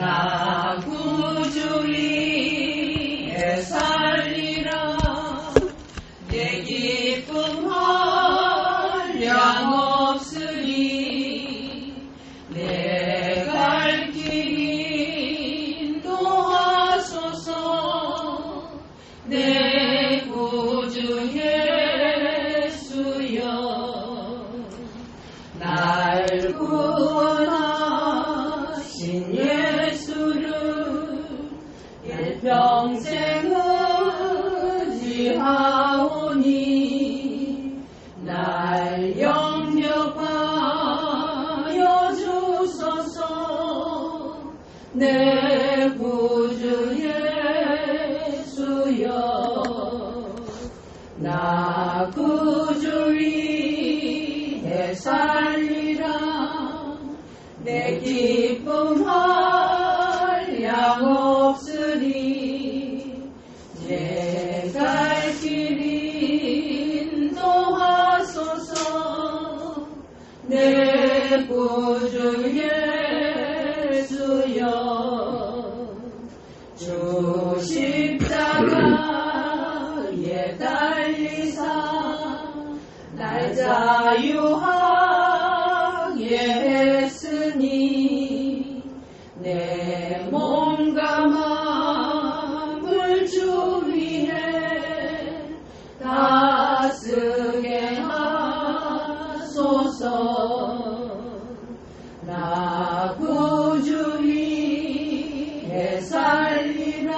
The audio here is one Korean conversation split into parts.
나 구주리 살리라. 내 기쁨 한량 없으리. 내 갈 길 인도하소서. 내 구주 예수여. 날 구원하신 예수를 일평생 의지하오니 날 영접하여 주소서. 내 구주 예수여. 나 구주 위에 살리라. 내 기쁨 한량 없으리. 내 갈 길 인도하소서. 내 구주 예수여. 주 십자가에 달리사 날 자유하게 했으니 내 몸과 마음을 주 위해 다스게 하소서. 나 구주 위에 살리라.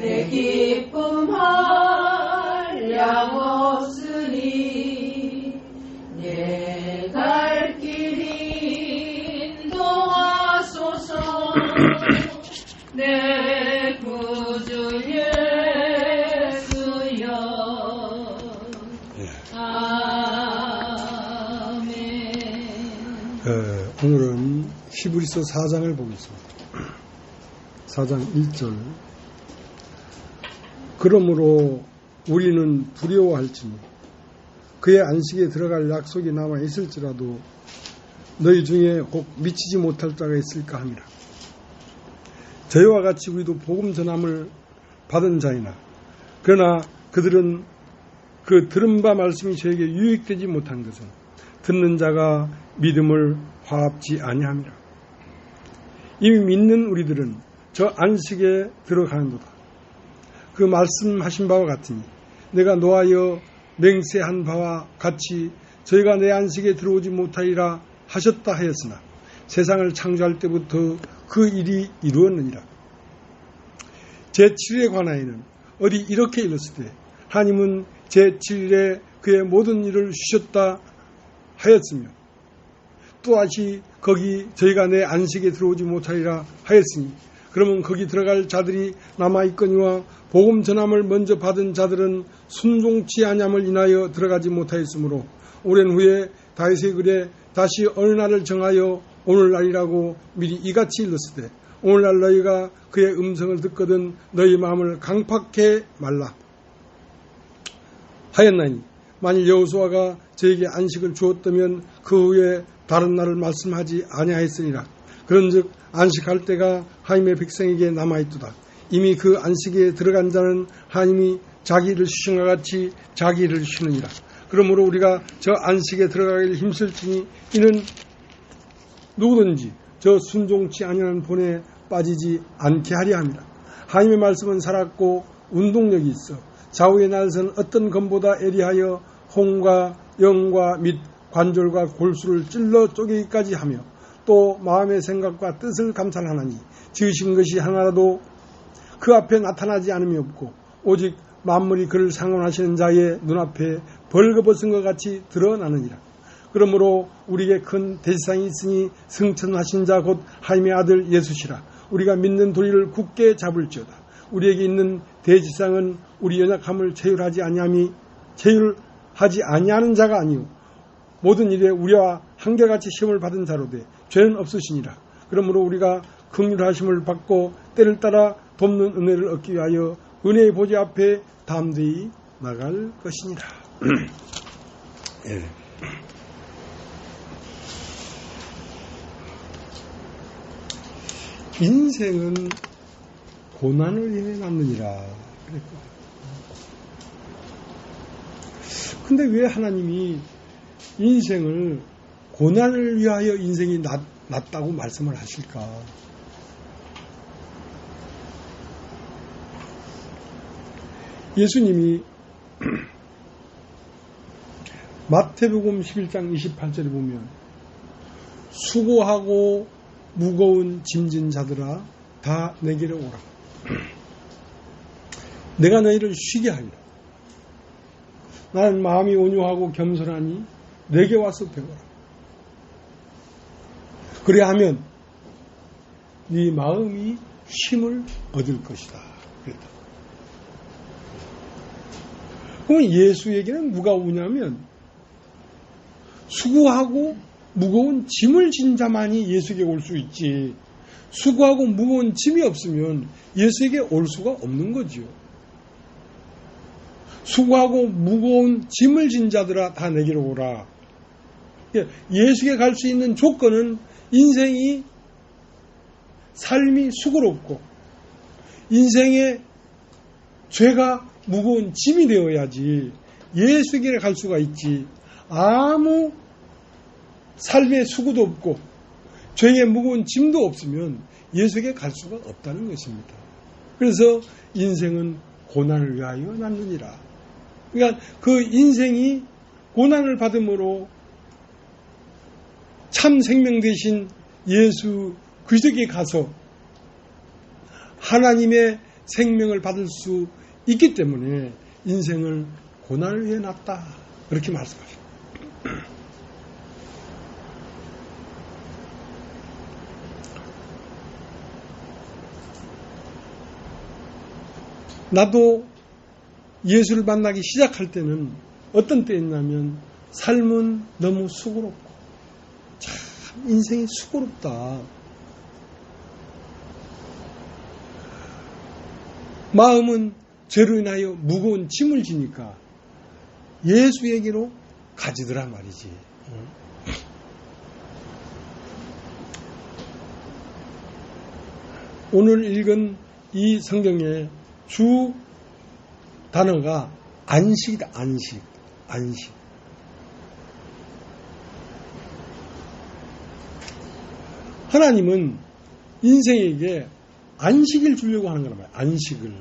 내 기쁨 한량 없으리. 내 갈 길 인도하소서. 내 구주 예수여. 아멘. 오늘은 히브리서 4장을 보겠습니다. 4장 1절. 그러므로 우리는 두려워할지니 그의 안식에 들어갈 약속이 남아 있을지라도 너희 중에 혹 미치지 못할 자가 있을까 함이라. 저희와 같이 우리도 복음 전함을 받은 자이나 그러나 그들은 그 들은 바 말씀이 저에게 유익되지 못한 것은 듣는 자가 믿음을 화합지 아니함이라. 이미 믿는 우리들은 저 안식에 들어가는도다. 그 말씀하신 바와 같으니 내가 노하여 맹세한 바와 같이 저희가 내 안식에 들어오지 못하리라 하셨다 하였으나 세상을 창조할 때부터 그 일이 이루었느니라. 제7일에 관하여는 어디 이렇게 일렀으되 하나님은 제7일에 그의 모든 일을 쉬셨다 하였으며 또다시 거기 저희가 내 안식에 들어오지 못하리라 하였으니 그러면 거기 들어갈 자들이 남아있거니와 복음 전함을 먼저 받은 자들은 순종치 아니함을 인하여 들어가지 못하였으므로 오랜 후에 다윗의 글에 다시 어느 날을 정하여 오늘날이라고 미리 이같이 일렀으되 오늘날 너희가 그의 음성을 듣거든 너희 마음을 강팍해 말라 하였나니 만일 여호수아가 저에게 안식을 주었다면 그 후에 다른 날을 말씀하지 아니하였으니라. 그런즉 안식할 때가 하나님의 백성에게 남아있도다. 이미 그 안식에 들어간 자는 하나님이 자기 일을 쉬신 것 같이 자기 일을 쉬느니라. 그러므로 우리가 저 안식에 들어가길 힘쓸지니 이는 누구든지 저 순종치 아니하는 본에 빠지지 않게 하려 함이라. 하나님의 말씀은 살았고 운동력이 있어 좌우의 날선 어떤 검보다 예리하여 혼과 영과 및 관절과 골수를 찔러 쪼개기까지 하며 또 마음의 생각과 뜻을 감찰하나니 지으신 것이 하나라도 그 앞에 나타나지 않음이 없고 오직 만물이 그를 상원하시는 자의 눈앞에 벌거벗은 것 같이 드러나느니라. 그러므로 우리에게 큰 대지상이 있으니 승천하신 자 곧 하나님의 아들 예수시라. 우리가 믿는 도리를 굳게 잡을지어다. 우리에게 있는 대지상은 우리 연약함을 체휼하지 아니하는 자가 아니요 모든 일에 우리와 한결같이 시험을 받은 자로 돼 죄는 없으시니라. 그러므로 우리가 긍휼하심을 받고 때를 따라 돕는 은혜를 얻기 위하여 은혜의 보좌 앞에 담대히 나갈 것이니라. 예. 인생은 고난을 위해 났느니라 그랬고. 근데 왜 하나님이 인생을 고난을 위하여 인생이 났다고 말씀을 하실까? 예수님이 마태복음 11장 28절에 보면 수고하고 무거운 짐진 자들아 다 내게로 오라. 내가 너희를 쉬게 하리라. 나는 마음이 온유하고 겸손하니 내게 와서 배워라. 그래야하면 네 마음이 쉼을 얻을 것이다. 그랬다. 그럼 예수에게는 누가 오냐면 수고하고 무거운 짐을 진 자만이 예수에게 올 수 있지. 수고하고 무거운 짐이 없으면 예수에게 올 수가 없는 거지요. 수고하고 무거운 짐을 진 자들아 다 내게로 오라. 예수에게 갈 수 있는 조건은 인생이 삶이 수고롭고 인생의 죄가 무거운 짐이 되어야지 예수에게 갈 수가 있지. 아무 삶의 수고도 없고 죄의 무거운 짐도 없으면 예수에게 갈 수가 없다는 것입니다. 그래서 인생은 고난을 위하여 났느니라. 그러니까 그 인생이 고난을 받음으로 참 생명 되신 예수 그리스도에게 가서 하나님의 생명을 받을 수 있기 때문에 인생을 고난을 위해 났다. 그렇게 말씀하십니다. 나도 예수를 만나기 시작할 때는 어떤 때였냐면 삶은 너무 수고롭고 참 인생이 수고롭다. 마음은 죄로 인하여 무거운 짐을 지니까 예수에게로 가지더란 말이지. 오늘 읽은 이 성경의 주 단어가 안식이다. 안식. 하나님은 인생에게 안식을 주려고 하는 거란 말이에요. 안식을.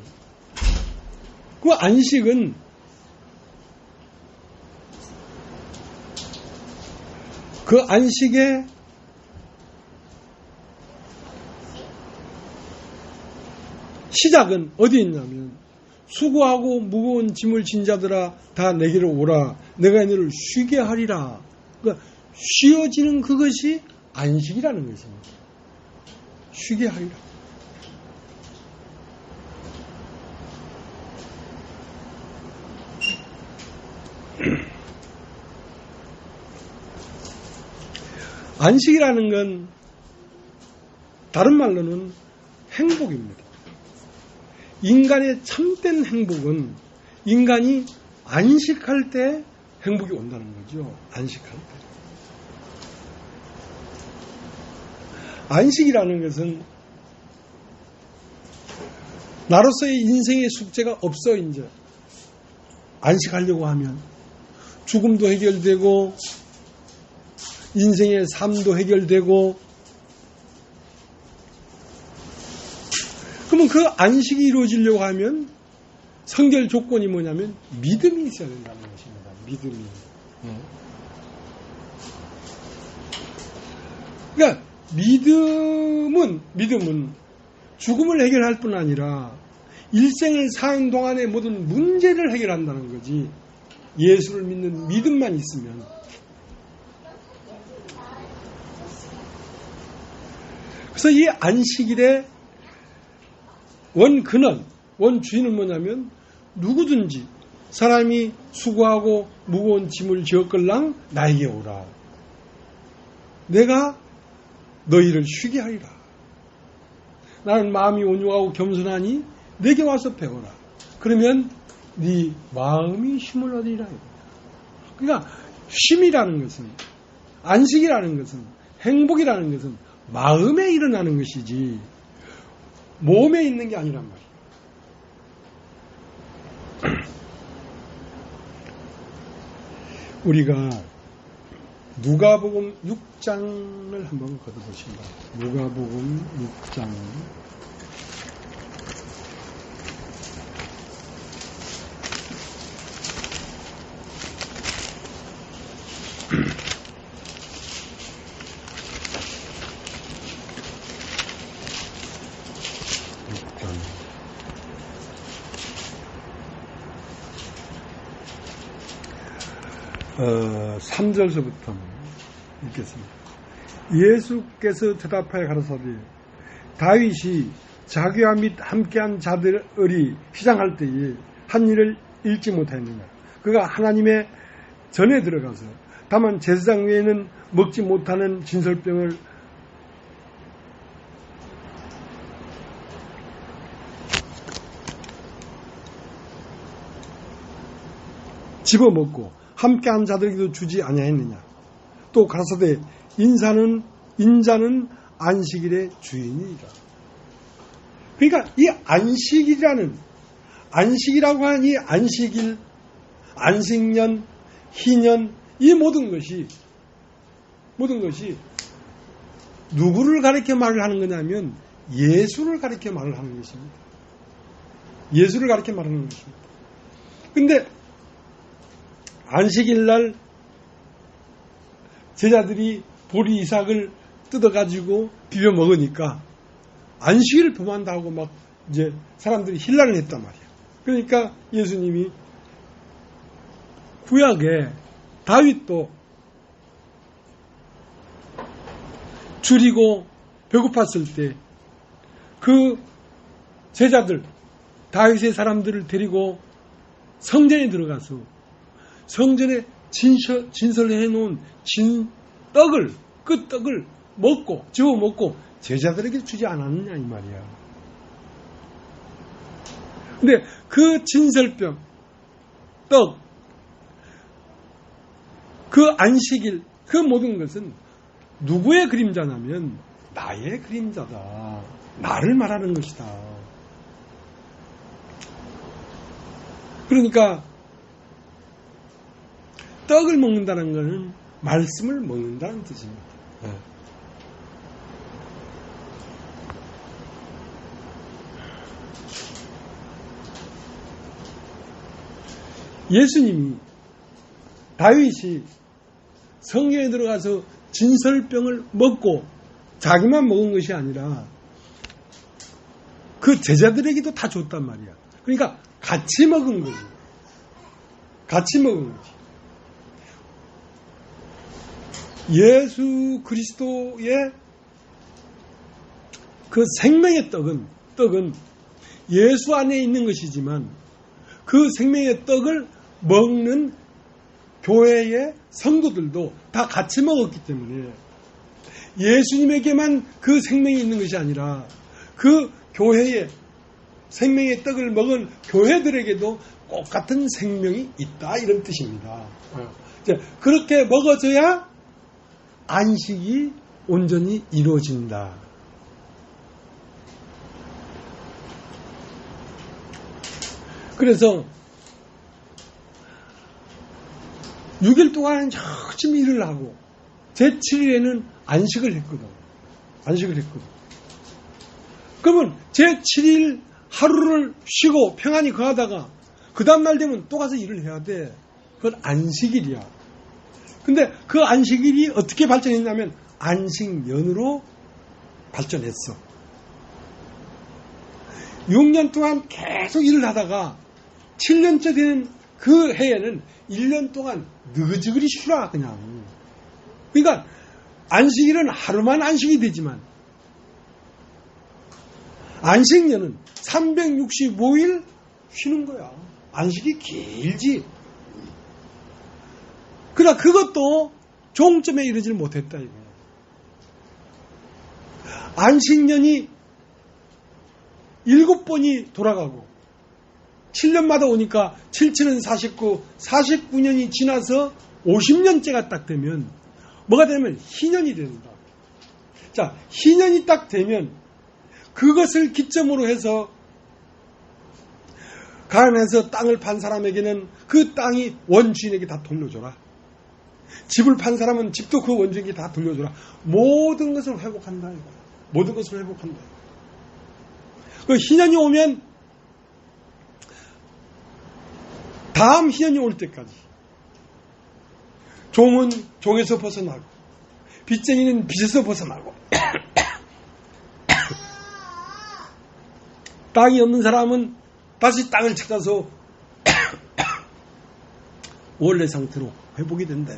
그 안식은 그 안식의 시작은 어디에 있냐면 수고하고 무거운 짐을 진 자들아 다 내게로 오라. 내가 너를 쉬게 하리라. 그러니까 쉬어지는 그것이 안식이라는 것입니다. 쉬게 하리라. 안식이라는 건 다른 말로는 행복입니다. 인간의 참된 행복은 인간이 안식할 때 행복이 온다는 거죠. 안식할 때. 안식이라는 것은 나로서의 인생의 숙제가 없어 이제 안식하려고 하면 죽음도 해결되고 인생의 삶도 해결되고 그러면 그 안식이 이루어지려고 하면 선결 조건이 뭐냐면 믿음이 있어야 된다는 것입니다. 믿음이. 그러니까 믿음은 죽음을 해결할 뿐 아니라 일생을 사는 동안의 모든 문제를 해결한다는 거지. 예수를 믿는 믿음만 있으면. 그래서 이 안식일의 원근원, 원주인은 뭐냐면 누구든지 사람이 수고하고 무거운 짐을 지었걸랑 나에게 오라. 내가 너희를 쉬게 하리라. 나는 마음이 온유하고 겸손하니 내게 와서 배워라. 그러면 네 마음이 쉼을 얻으리라. 그러니까 쉼이라는 것은, 안식이라는 것은, 행복이라는 것은 마음에 일어나는 것이지 몸에 있는 게 아니란 말이에요. 우리가 누가복음 6장을 한번 걷어보십니다. 누가복음 6장. 어, 3절서부터 읽겠습니다. 예수께서 대답하여 가라사대 다윗이 자기와 및 함께한 자들이 시장할 때에 한 일을 읽지 못하였느냐. 그가 하나님의 전에 들어가서 다만 제사장 외에는 먹지 못하는 진설병을 집어먹고 함께한 자들에게도 주지 아니하였느냐. 또 가라사대 인자는 안식일의 주인이라. 그러니까 이 안식이라고 하는 이 안식일, 안식년, 희년, 이 모든 것이 누구를 가리켜 말을 하는 거냐면 예수를 가리켜 말을 하는 것입니다. 예수를 가리켜 말하는 것입니다. 근데 안식일 날 제자들이 보리 이삭을 뜯어가지고 비벼 먹으니까 안식일을 범한다고 막 이제 사람들이 힐난을 했단 말이야. 그러니까 예수님이 구약에 다윗도 줄이고 배고팠을 때 그 제자들, 다윗의 사람들을 데리고 성전에 들어가서 성전에 진설해 놓은 그 떡을 집어 먹고 제자들에게 주지 않았느냐 이 말이야. 근데 그 진설병, 떡, 그 안식일, 그 모든 것은 누구의 그림자냐면 나의 그림자다. 나를 말하는 것이다. 그러니까 떡을 먹는다는 것은 말씀을 먹는다는 뜻입니다. 예수님이 다윗이 성경에 들어가서 진설병을 먹고 자기만 먹은 것이 아니라 그 제자들에게도 다 줬단 말이야. 그러니까 같이 먹은 거지. 예수 그리스도의 그 생명의 떡은 예수 안에 있는 것이지만 그 생명의 떡을 먹는 교회의 성도들도 다 같이 먹었기 때문에 예수님에게만 그 생명이 있는 것이 아니라 그 교회의 생명의 떡을 먹은 교회들에게도 똑같은 생명이 있다 이런 뜻입니다. 그렇게 먹어져야 안식이 온전히 이루어진다. 그래서 6일 동안 열심히 일을 하고 제7일에는 안식을 했거든. 그러면 제7일 하루를 쉬고 평안히 거하다가 그 다음날 되면 또 가서 일을 해야 돼. 그건 안식일이야. 근데 그 안식일이 어떻게 발전했냐면 안식년으로 발전했어. 6년 동안 계속 일을 하다가 7년째 되는 그 해에는 1년 동안 느그지그리 쉬라 그냥. 그러니까 안식일은 하루만 안식이 되지만 안식년은 365일 쉬는 거야. 안식이 길지. 그러나 그것도 종점에 이르질 못했다 이거야. 안식년이 7번이 돌아가고 7년마다 오니까 7, 7은 49, 49년이 지나서 50년째가 딱 되면 뭐가 되면 희년이 된다. 자, 희년이 딱 되면 그것을 기점으로 해서 가난해서 땅을 판 사람에게는 그 땅이 원주인에게 다 돌려줘라. 집을 판 사람은 집도 그 원주인에게 다 돌려줘라. 모든 것을 회복한다. 모든 것을 회복한다. 그 희년이 오면 다음 희년이 올 때까지 종은 종에서 벗어나고 빚쟁이는 빚에서 벗어나고 땅이 없는 사람은 다시 땅을 찾아서 원래 상태로 회복이 된다.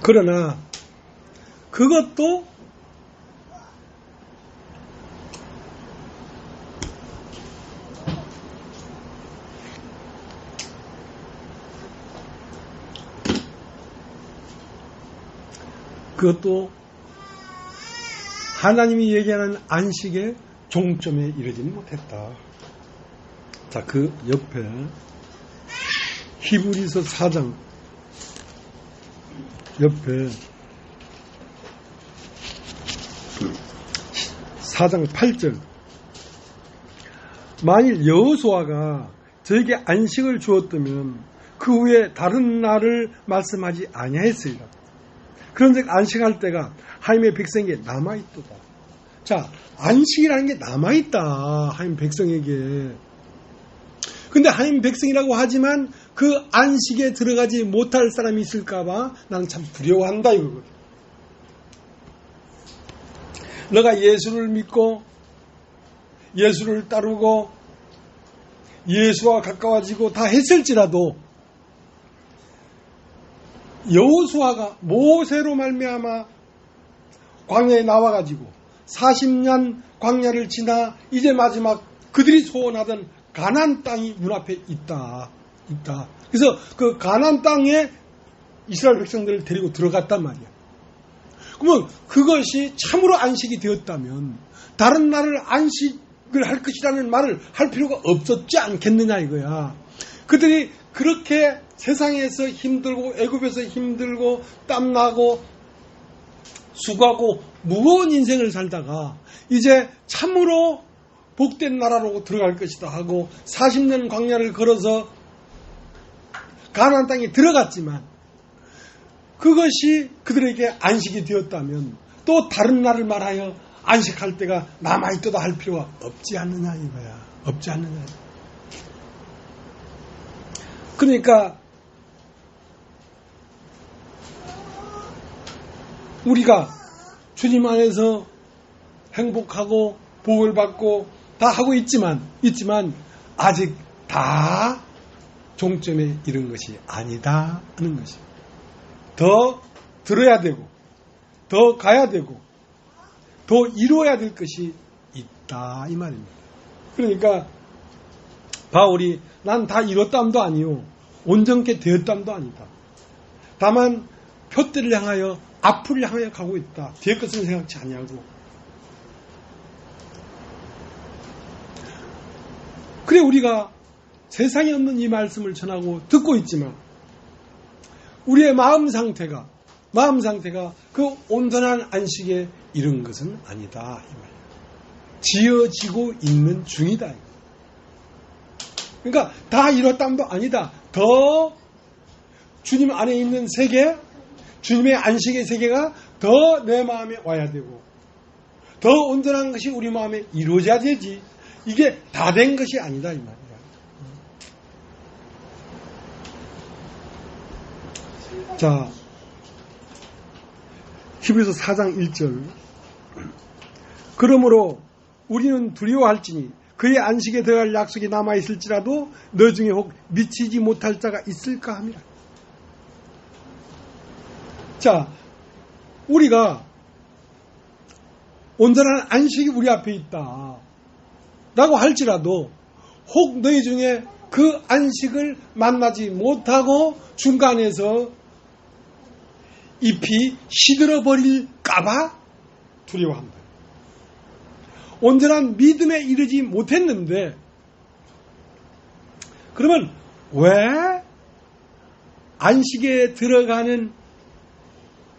그러나 그것도 하나님이 얘기하는 안식의 종점에 이르지는 못했다. 자, 그 옆에 히브리서 4장 옆에 4장 8절 만일 여호수아가 저에게 안식을 주었다면 그 후에 다른 날을 말씀하지 아니하였으리라. 그런즉 안식할 때가 하나님의 백성에게 남아있도다. 자, 안식이라는 게 남아있다. 하나님 백성에게. 근데 하나님 백성이라고 하지만 그 안식에 들어가지 못할 사람이 있을까봐 나는 참 두려워한다 이거거든. 너가 예수를 믿고 예수를 따르고 예수와 가까워지고 다 했을지라도 여호수아가 모세로 말미암아 광야에 나와가지고 40년 광야를 지나 이제 마지막 그들이 소원하던 가나안 땅이 눈앞에 있다. 그래서 그 가나안 땅에 이스라엘 백성들을 데리고 들어갔단 말이야. 그러면 그것이 참으로 안식이 되었다면 다른 날을 안식을 할 것이라는 말을 할 필요가 없었지 않겠느냐 이거야. 그들이 그렇게 세상에서 힘들고 애굽에서 힘들고 땀나고 수고하고 무거운 인생을 살다가 이제 참으로 복된 나라로 들어갈 것이다 하고 40년 광야를 걸어서 가나안 땅에 들어갔지만 그것이 그들에게 안식이 되었다면 또 다른 날을 말하여 안식할 때가 남아있도다 할 필요가 없지 않느냐 이거야. 없지 않느냐. 그러니까 우리가 주님 안에서 행복하고 복을 받고 다 하고 있지만 아직 다 종점에 이른 것이 아니다 하는 것이. 더 들어야 되고 더 가야 되고 더 이루어야 될 것이 있다 이 말입니다. 그러니까 바울이 난 다 이뤘담도 아니요 온전케 되었담도 아니다. 다만 표대를 향하여 앞을 향하여 가고 있다. 뒤의 것은 생각지 아니하고. 그래 우리가 세상에 없는 이 말씀을 전하고 듣고 있지만 우리의 마음 상태가 그 온전한 안식에 이른 것은 아니다 이 말이에요. 지어지고 있는 중이다. 그러니까 다 이뤘담도 아니다. 더 주님 안에 있는 세계, 주님의 안식의 세계가 더 내 마음에 와야 되고 더 온전한 것이 우리 마음에 이루어져야 되지. 이게 다 된 것이 아니다 이 말이야. 자, 히브리서 4장 1절. 그러므로 우리는 두려워할지니 그의 안식에 들어갈 약속이 남아있을지라도 너 중에 혹 미치지 못할 자가 있을까 합니다. 자, 우리가 온전한 안식이 우리 앞에 있다 라고 할지라도 혹 너희 중에 그 안식을 만나지 못하고 중간에서 잎이 시들어버릴까봐 두려워한다. 온전한 믿음에 이르지 못했는데 그러면 왜 안식에 들어가는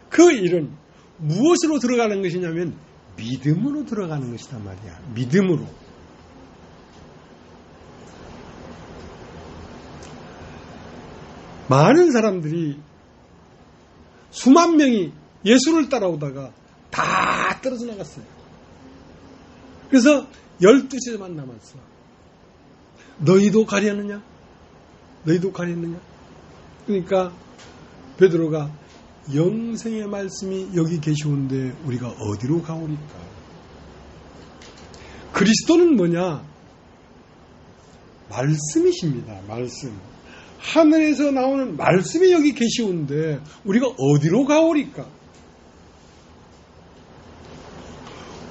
그 일은 무엇으로 들어가는 것이냐면 믿음으로 들어가는 것이단 말이야. 믿음으로. 많은 사람들이 수만 명이 예수를 따라오다가 다 떨어져 나갔어요. 그래서 12제만 남았어. 너희도 가려느냐? 너희도 가려느냐? 그러니까 베드로가 영생의 말씀이 여기 계시온데 우리가 어디로 가오리까? 그리스도는 뭐냐? 말씀이십니다. 말씀. 하늘에서 나오는 말씀이 여기 계시온데 우리가 어디로 가오리까?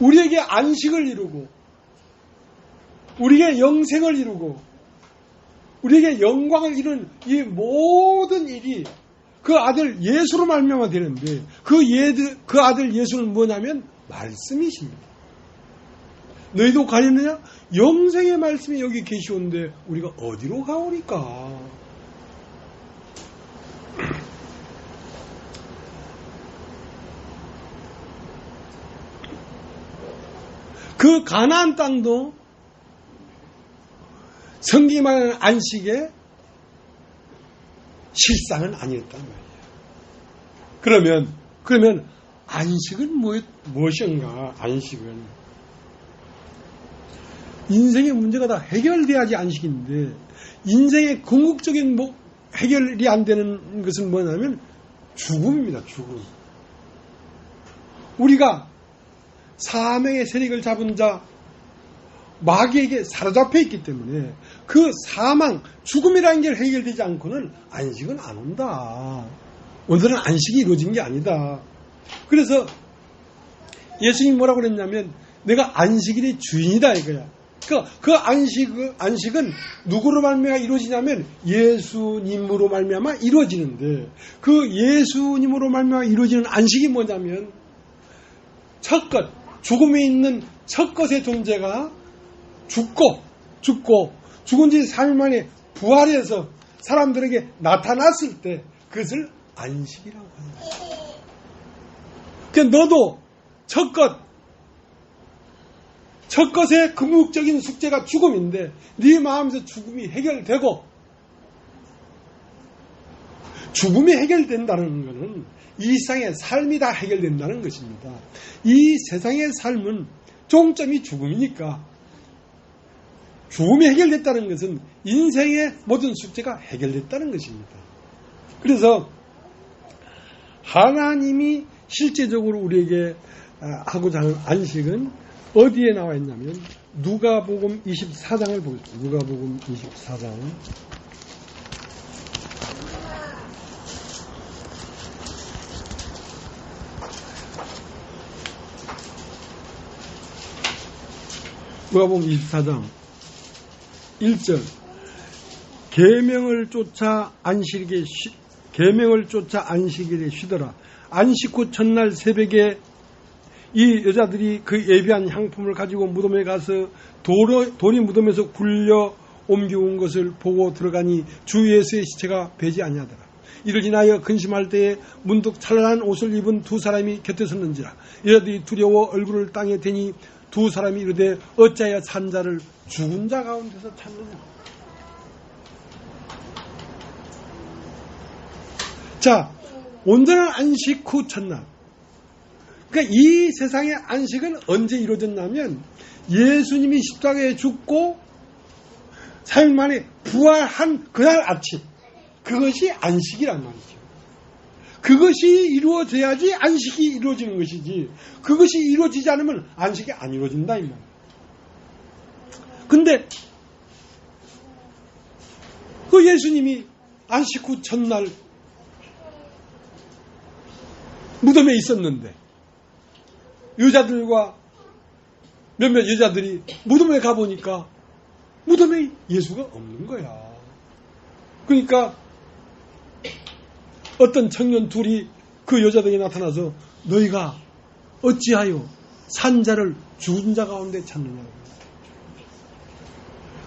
우리에게 안식을 이루고 우리에게 영생을 이루고 우리에게 영광을 이루는 이 모든 일이 그 아들 예수로 말미암아 되는데 그 아들 예수는 뭐냐면 말씀이십니다. 너희도 가려느냐? 영생의 말씀이 여기 계시온데 우리가 어디로 가오리까? 그 가나안 땅도 성경이 말하는 안식의 실상은 아니었단 말이에요. 그러면 안식은 무엇인가? 안식은 인생의 문제가 다 해결돼야지 안식인데 인생의 궁극적인 해결이 안 되는 것은 뭐냐면 죽음입니다. 죽음. 우리가 사명의 세력을 잡은 자 마귀에게 사로잡혀 있기 때문에 그 사망, 죽음이라는 게 해결되지 않고는 안식은 안 온다. 오늘은 안식이 이루어진 게 아니다. 그래서 예수님이 뭐라고 그랬냐면 내가 안식일의 주인이다 이거야. 그 안식은 누구로 말미암아 이루어지냐면 예수님으로 말미암아 이루어지는데 그 예수님으로 말미암아 이루어지는 안식이 뭐냐면 첫것, 죽음에 있는 첫것의 존재가 죽고 죽은 지 3일 만에 부활해서 사람들에게 나타났을 때 그것을 안식이라고 합니다. 그러니까 너도 첫것의 궁극적인 숙제가 죽음인데 네 마음에서 죽음이 해결되고 죽음이 해결된다는 것은 이 세상의 삶이 다 해결된다는 것입니다. 이 세상의 삶은 종점이 죽음이니까 죽음이 해결됐다는 것은 인생의 모든 숙제가 해결됐다는 것입니다. 그래서 하나님이 실제적으로 우리에게 하고자 하는 안식은 어디에 나와 있냐면 누가복음 24장을 보겠습니다. 누가복음 24장 누가복음 24장 1절 계명을 쫓아 안식일에 쉬더라. 안식 후 첫날 새벽에 이 여자들이 그 예비한 향품을 가지고 무덤에 가서 돌이 무덤에서 굴려 옮겨온 것을 보고 들어가니 주 예수의 시체가 배지 아니하더라. 이를 인하여 근심할 때에 문득 찬란한 옷을 입은 두 사람이 곁에 섰는지라. 여자들이 두려워 얼굴을 땅에 대니 두 사람이 이르되 어찌하여 산자를 죽은 자 가운데서 찾느냐. 자, 온전한 안식 후 첫날. 그러니까 이 세상의 안식은 언제 이루어졌냐면 예수님이 십자가에 죽고 3일 만에 부활한 그날 아침. 그것이 안식이란 말이죠. 그것이 이루어져야지 안식이 이루어지는 것이지 그것이 이루어지지 않으면 안식이 안 이루어진다 이 말이에요. 근데 그 예수님이 안식 후 첫날 무덤에 있었는데 여자들과 몇몇 여자들이 무덤에 가보니까 무덤에 예수가 없는 거야. 그러니까 어떤 청년 둘이 그 여자들에게 나타나서 너희가 어찌하여 산자를 죽은 자 가운데 찾느냐.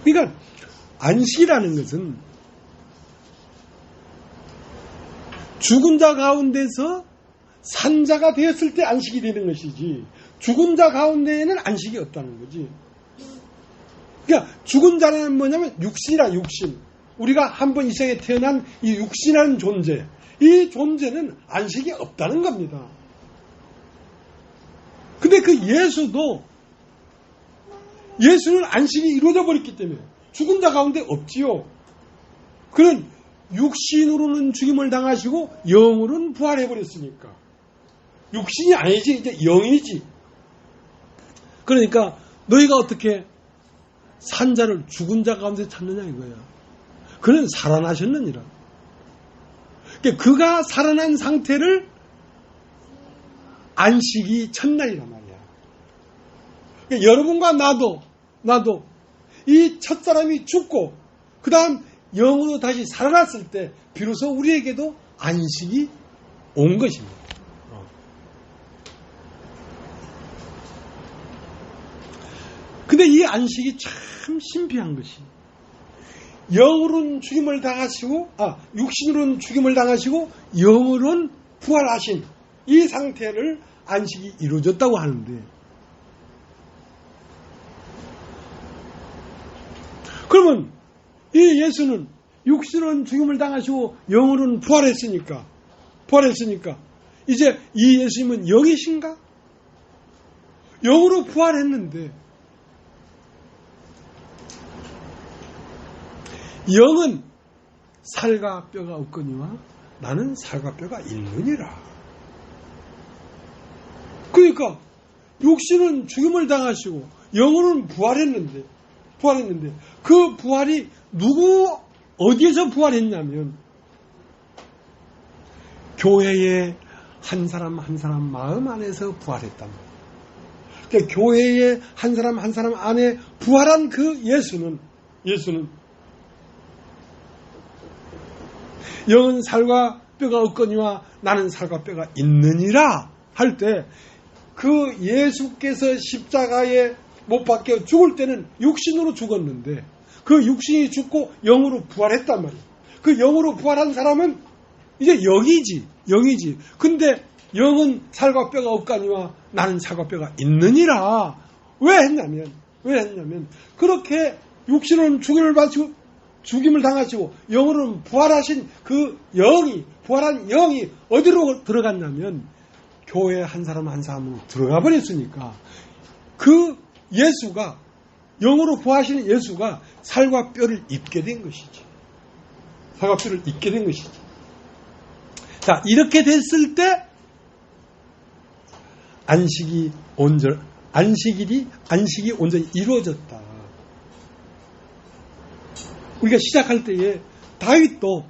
그러니까 안식이라는 것은 죽은 자 가운데서 산자가 되었을 때 안식이 되는 것이지, 죽은 자 가운데에는 안식이 없다는 거지. 그러니까 죽은 자는 뭐냐면 육신이라, 육신. 우리가 한번 이 세상에 태어난 이 육신이라는 존재, 이 존재는 안식이 없다는 겁니다. 근데 그 예수는 안식이 이루어져 버렸기 때문에 죽은 자 가운데 없지요. 그는 육신으로는 죽임을 당하시고 영으로는 부활해 버렸으니까 육신이 아니지, 이제 영이지. 그러니까 너희가 어떻게 산자를 죽은 자 가운데 찾느냐 이거야. 그는 살아나셨느니라. 그러니까 그가 살아난 상태를 안식이 첫날이란 말이야. 그러니까 여러분과 나도 이 첫사람이 죽고 그 다음 영으로 다시 살아났을 때 비로소 우리에게도 안식이 온 것입니다. 근데 이 안식이 참 신비한 것이, 영으로는 죽임을 당하시고, 육신으로는 죽임을 당하시고 영으로는 부활하신 이 상태를 안식이 이루어졌다고 하는데, 그러면 이 예수는 육신으로는 죽임을 당하시고 영으로는 부활했으니까 이제 이 예수님은 영이신가? 영으로 부활했는데, 영은 살과 뼈가 없거니와 나는 살과 뼈가 있느니라. 그러니까 육신은 죽임을 당하시고 영으로는 부활했는데 그 부활이 어디에서 부활했냐면 교회의 한 사람 한 사람 마음 안에서 부활했단 말이에요. 그러니까 교회의 한 사람 한 사람 안에 부활한 그 예수는 영은 살과 뼈가 없거니와 나는 살과 뼈가 있느니라 할 때, 그 예수께서 십자가에 못 박혀 죽을 때는 육신으로 죽었는데 그 육신이 죽고 영으로 부활했단 말이에요. 그 영으로 부활한 사람은 이제 영이지. 근데 영은 살과 뼈가 없거니와 나는 살과 뼈가 있느니라. 왜 했냐면 그렇게 육신은 죽임을 당하시고 영으로는 부활하신 그 부활한 영이 어디로 들어갔냐면 교회 한 사람 한 사람으로 들어가 버렸으니까 그 예수가, 영으로 부활하시는 예수가 살과 뼈를 입게 된 것이지. 자, 이렇게 됐을 때 안식이 온전히 이루어졌다. 우리가 시작할 때에 다윗도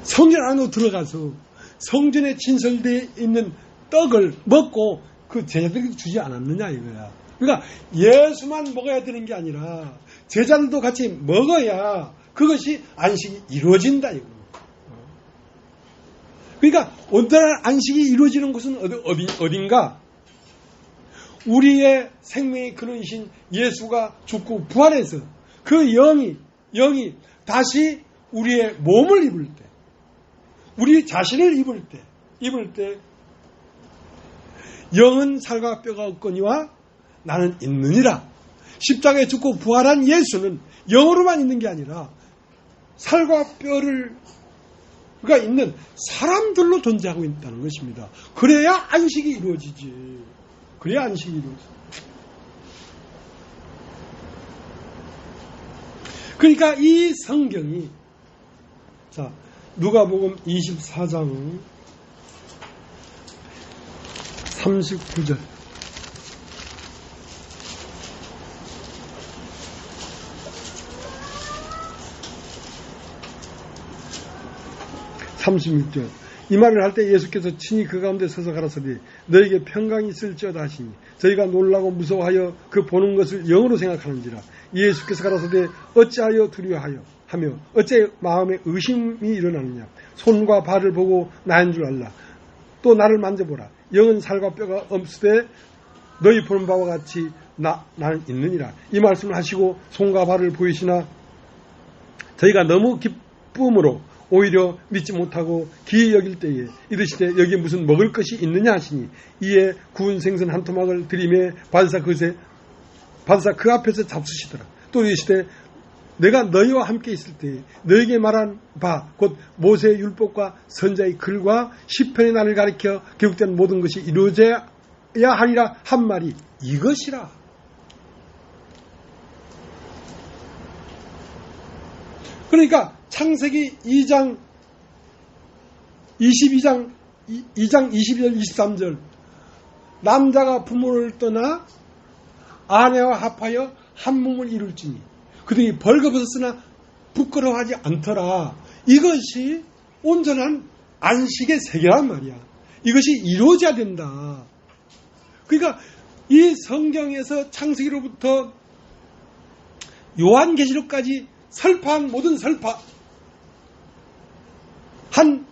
성전 안으로 들어가서 성전에 진설되어 있는 떡을 먹고 그 제자들에게 주지 않았느냐 이거야. 그러니까 예수만 먹어야 되는 게 아니라 제자들도 같이 먹어야 그것이 안식이 이루어진다 이거. 그러니까 온전한 안식이 이루어지는 곳은 어딘가? 우리의 생명의 근원이신 예수가 죽고 부활해서 그 영이 다시 우리의 몸을 입을 때, 우리 자신을 입을 때 영은 살과 뼈가 없거니와 나는 있느니라. 십자가에 죽고 부활한 예수는 영으로만 있는 게 아니라 살과 뼈가 있는 사람들로 존재하고 있다는 것입니다. 그래야 안식이 이루어지지. 그러니까 이 성경이, 자, 누가복음 24장 39절. 36절. 이 말을 할 때 예수께서 친히 그 가운데 서서 가라사대 너에게 평강이 있을지어다 하시니 저희가 놀라고 무서워하여 그 보는 것을 영으로 생각하는지라. 예수께서 가라사대 어찌하여 두려워하여 하며 어째 마음에 의심이 일어나느냐. 손과 발을 보고 나인 줄 알라. 또 나를 만져보라. 영은 살과 뼈가 없으되 너희 보는 바와 같이 나는 있느니라. 이 말씀을 하시고 손과 발을 보이시나 저희가 너무 기쁨으로 오히려 믿지 못하고 기이 여길 때에 이르시되 여기에 무슨 먹을 것이 있느냐 하시니 이에 구운 생선 한 토막을 들이매 바리사 그 앞에서 잡수시더라. 또 이르시되 내가 너희와 함께 있을 때 너희에게 말한 바 곧 모세의 율법과 선자의 글과 시편의 날을 가리켜 기록된 모든 것이 이루어져야 하리라 한 말이 이것이라. 그러니까 창세기 2장 22장 22절 23절 남자가 부모를 떠나 아내와 합하여 한 몸을 이룰지니 그들이 벌거벗었으나 부끄러워하지 않더라. 이것이 온전한 안식의 세계란 말이야. 이것이 이루어져야 된다. 그러니까 이 성경에서 창세기로부터 요한계시록까지 설파한 모든 설파한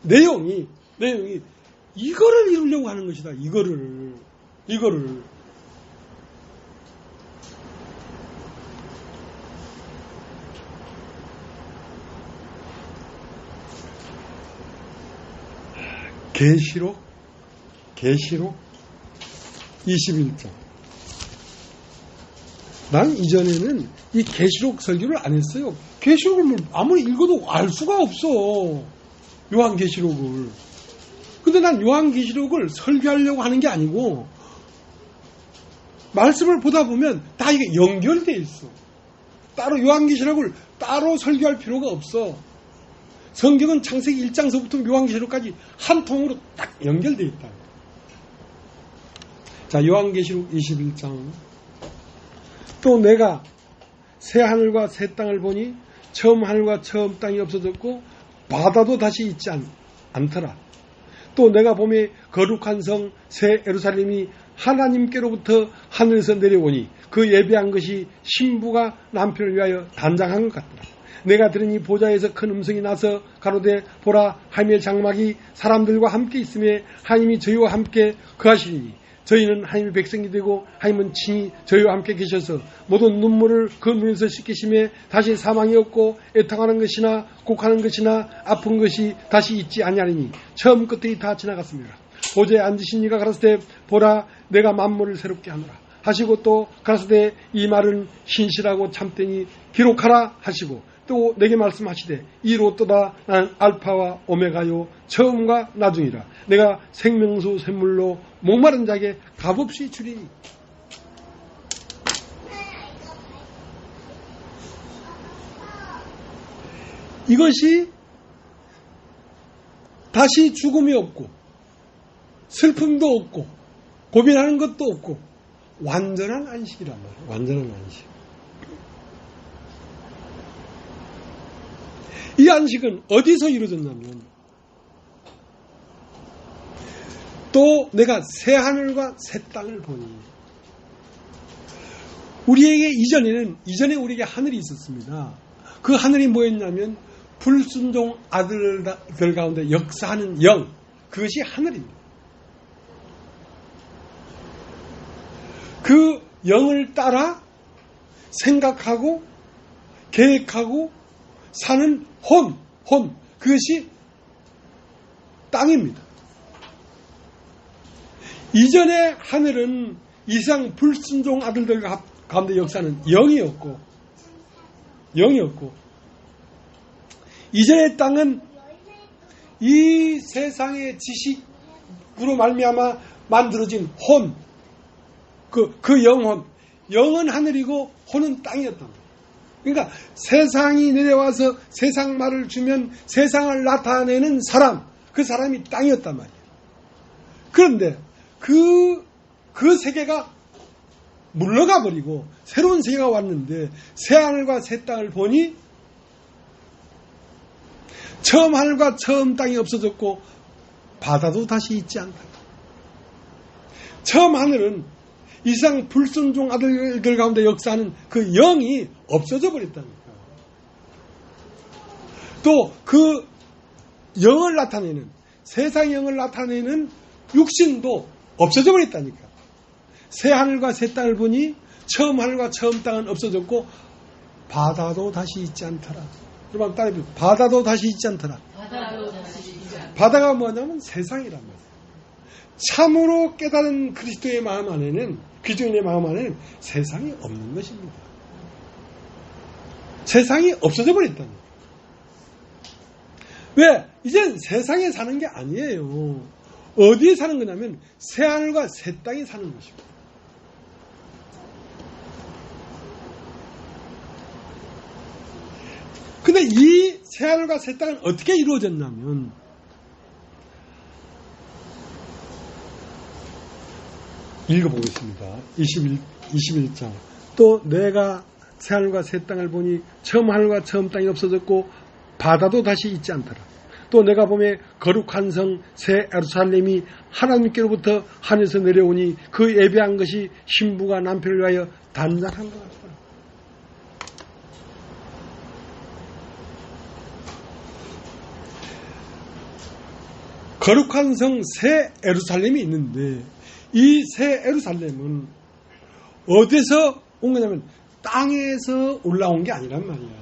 내용이 이거를 이루려고 하는 것이다. 이거를 계시록 21장. 난 이전에는 이 계시록 설교를 안 했어요. 계시록을 아무리 읽어도 알 수가 없어. 요한계시록을. 근데 난 요한계시록을 설교하려고 하는 게 아니고 말씀을 보다 보면 다 이게 연결되어 있어. 따로 요한계시록을 따로 설교할 필요가 없어. 성경은 창세기 1장서부터 요한계시록까지 한 통으로 딱 연결되어 있다. 자, 요한계시록 21장. 또 내가 새 하늘과 새 땅을 보니 처음 하늘과 처음 땅이 없어졌고 바다도 다시 있지 않더라. 또 내가 보매 거룩한 성 새 예루살렘이 하나님께로부터 하늘에서 내려오니 그 예배한 것이 신부가 남편을 위하여 단장한 것 같더라. 내가 들으니 보좌에서 큰 음성이 나서 가로되 보라 하나님의 장막이 사람들과 함께 있음에 하나님이 저희와 함께 거하시리니 저희는 하나님의 백성이 되고 하나님은 친히 저희와 함께 계셔서 모든 눈물을 그 눈에서 씻기심에 다시 사망이 없고 애통하는 것이나 곡하는 것이나 아픈 것이 다시 있지 아니하리니 처음 것들이 다 지나갔습니다. 보좌에 앉으신 이가 가라사대 보라 내가 만물을 새롭게 하노라 하시고 또 가라사대 이 말은 신실하고 참되니 기록하라 하시고 또 내게 말씀하시되 이로또다 나는 알파와 오메가요 처음과 나중이라 내가 생명수 샘물로 목마른 자에게 값없이 주리니. 이것이 다시 죽음이 없고 슬픔도 없고 고민하는 것도 없고 완전한 안식이란 말이에요. 완전한 안식. 이 안식은 어디서 이루어졌냐면 또 내가 새 하늘과 새 땅을 보니 우리에게 이전에 우리에게 하늘이 있었습니다. 그 하늘이 뭐였냐면 불순종 아들들 가운데 역사하는 영, 그것이 하늘입니다. 그 영을 따라 생각하고 계획하고 사는 혼, 그것이 땅입니다. 이전의 하늘은 이상 불순종 아들들 가운데 역사는 영이었고 이전의 땅은 이 세상의 지식으로 말미암아 만들어진 혼, 그 영은 하늘이고 혼은 땅이었단 말이에요. 그러니까 세상이 내려와서 세상 말을 주면 세상을 나타내는 사람, 그 사람이 땅이었단 말이에요. 그런데 그 세계가 물러가 버리고 새로운 세계가 왔는데 새 하늘과 새 땅을 보니 처음 하늘과 처음 땅이 없어졌고 바다도 다시 있지 않다. 처음 하늘은 이상 불순종 아들들 가운데 역사하는 그 영이 없어져 버렸다니까. 또 그 영을 나타내는 세상 영을 나타내는 육신도 없어져 버렸다니까. 새 하늘과 새 땅을 보니 처음 하늘과 처음 땅은 없어졌고 바다도 다시 있지 않더라. 여러분 따라해보세요. 바다도 다시 잊지 않더라. 바다도 다시 잊지 않더라. 바다가 뭐냐면 세상이란 말이에요. 참으로 깨달은 그리스도의 마음 안에는, 그리스도인의 마음 안에는 세상이 없는 것입니다. 세상이 없어져 버렸다는 거예요. 왜? 이젠 세상에 사는 게 아니에요. 어디에 사는 거냐면 새하늘과 새 땅에 사는 것입니다. 근데 이 새하늘과 새 땅은 어떻게 이루어졌냐면 읽어보겠습니다. 21장. 또 내가 새하늘과 새 땅을 보니 처음 하늘과 처음 땅이 없어졌고 바다도 다시 있지 않더라. 또 내가 보매 거룩한 성 새 예루살렘이 하나님께로부터 하늘에서 내려오니 그 예배한 것이 신부가 남편을 위하여 단장한 것 같다. 거룩한 성 새 예루살렘이 있는데 이 새 예루살렘은 어디서 온 거냐면 땅에서 올라온 게 아니란 말이야.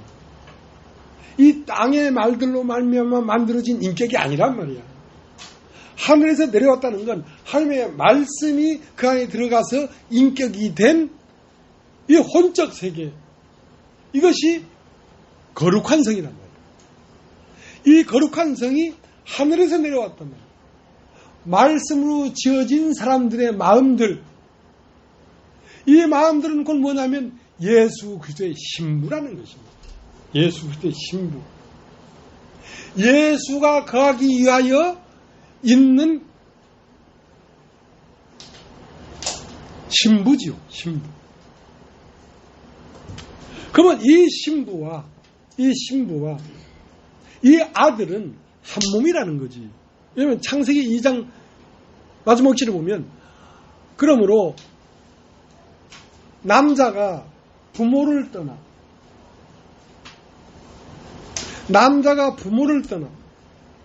이 땅의 말들로 말미암아 만들어진 인격이 아니란 말이야. 하늘에서 내려왔다는 건 하나님의 말씀이 그 안에 들어가서 인격이 된 이 혼적 세계, 이것이 거룩한 성이란 말이야. 이 거룩한 성이 하늘에서 내려왔단 말이야. 말씀으로 지어진 사람들의 마음들, 이 마음들은 곧 뭐냐면 예수 그리스도의 신부라는 것입니다. 예수 그리스도의 신부. 예수가 거하기 위하여 있는 신부지요. 신부. 그러면 이 신부와 이 아들은 한 몸이라는 거지. 왜냐하면 창세기 2장 마지막 절에 보면 그러므로 남자가 부모를 떠나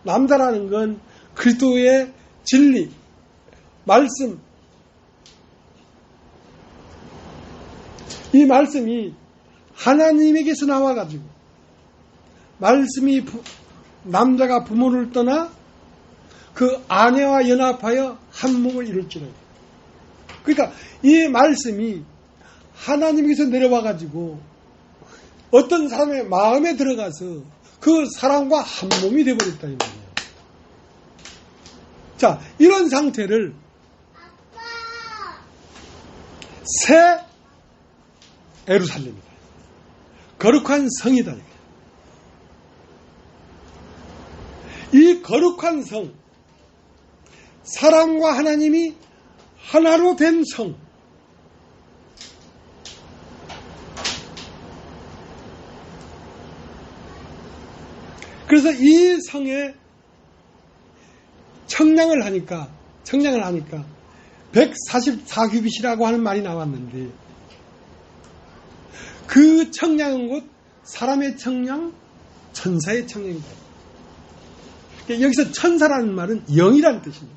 남자라는 건 그리스도의 진리, 말씀, 이 말씀이 하나님에게서 나와가지고 말씀이 남자가 부모를 떠나 그 아내와 연합하여 한 몸을 이룰지라. 그러니까 이 말씀이 하나님에게서 내려와가지고 어떤 사람의 마음에 들어가서 그 사람과 한 몸이 되어버렸다 이 말이에요. 자, 이런 상태를 새 예루살렘이다. 거룩한 성이다. 이 거룩한 성, 사람과 하나님이 하나로 된 성, 그래서 이 성에 청량을 하니까 144규빗이라고 하는 말이 나왔는데 그 청량은 곧 사람의 청량, 천사의 청량이다. 여기서 천사라는 말은 영이라는 뜻입니다.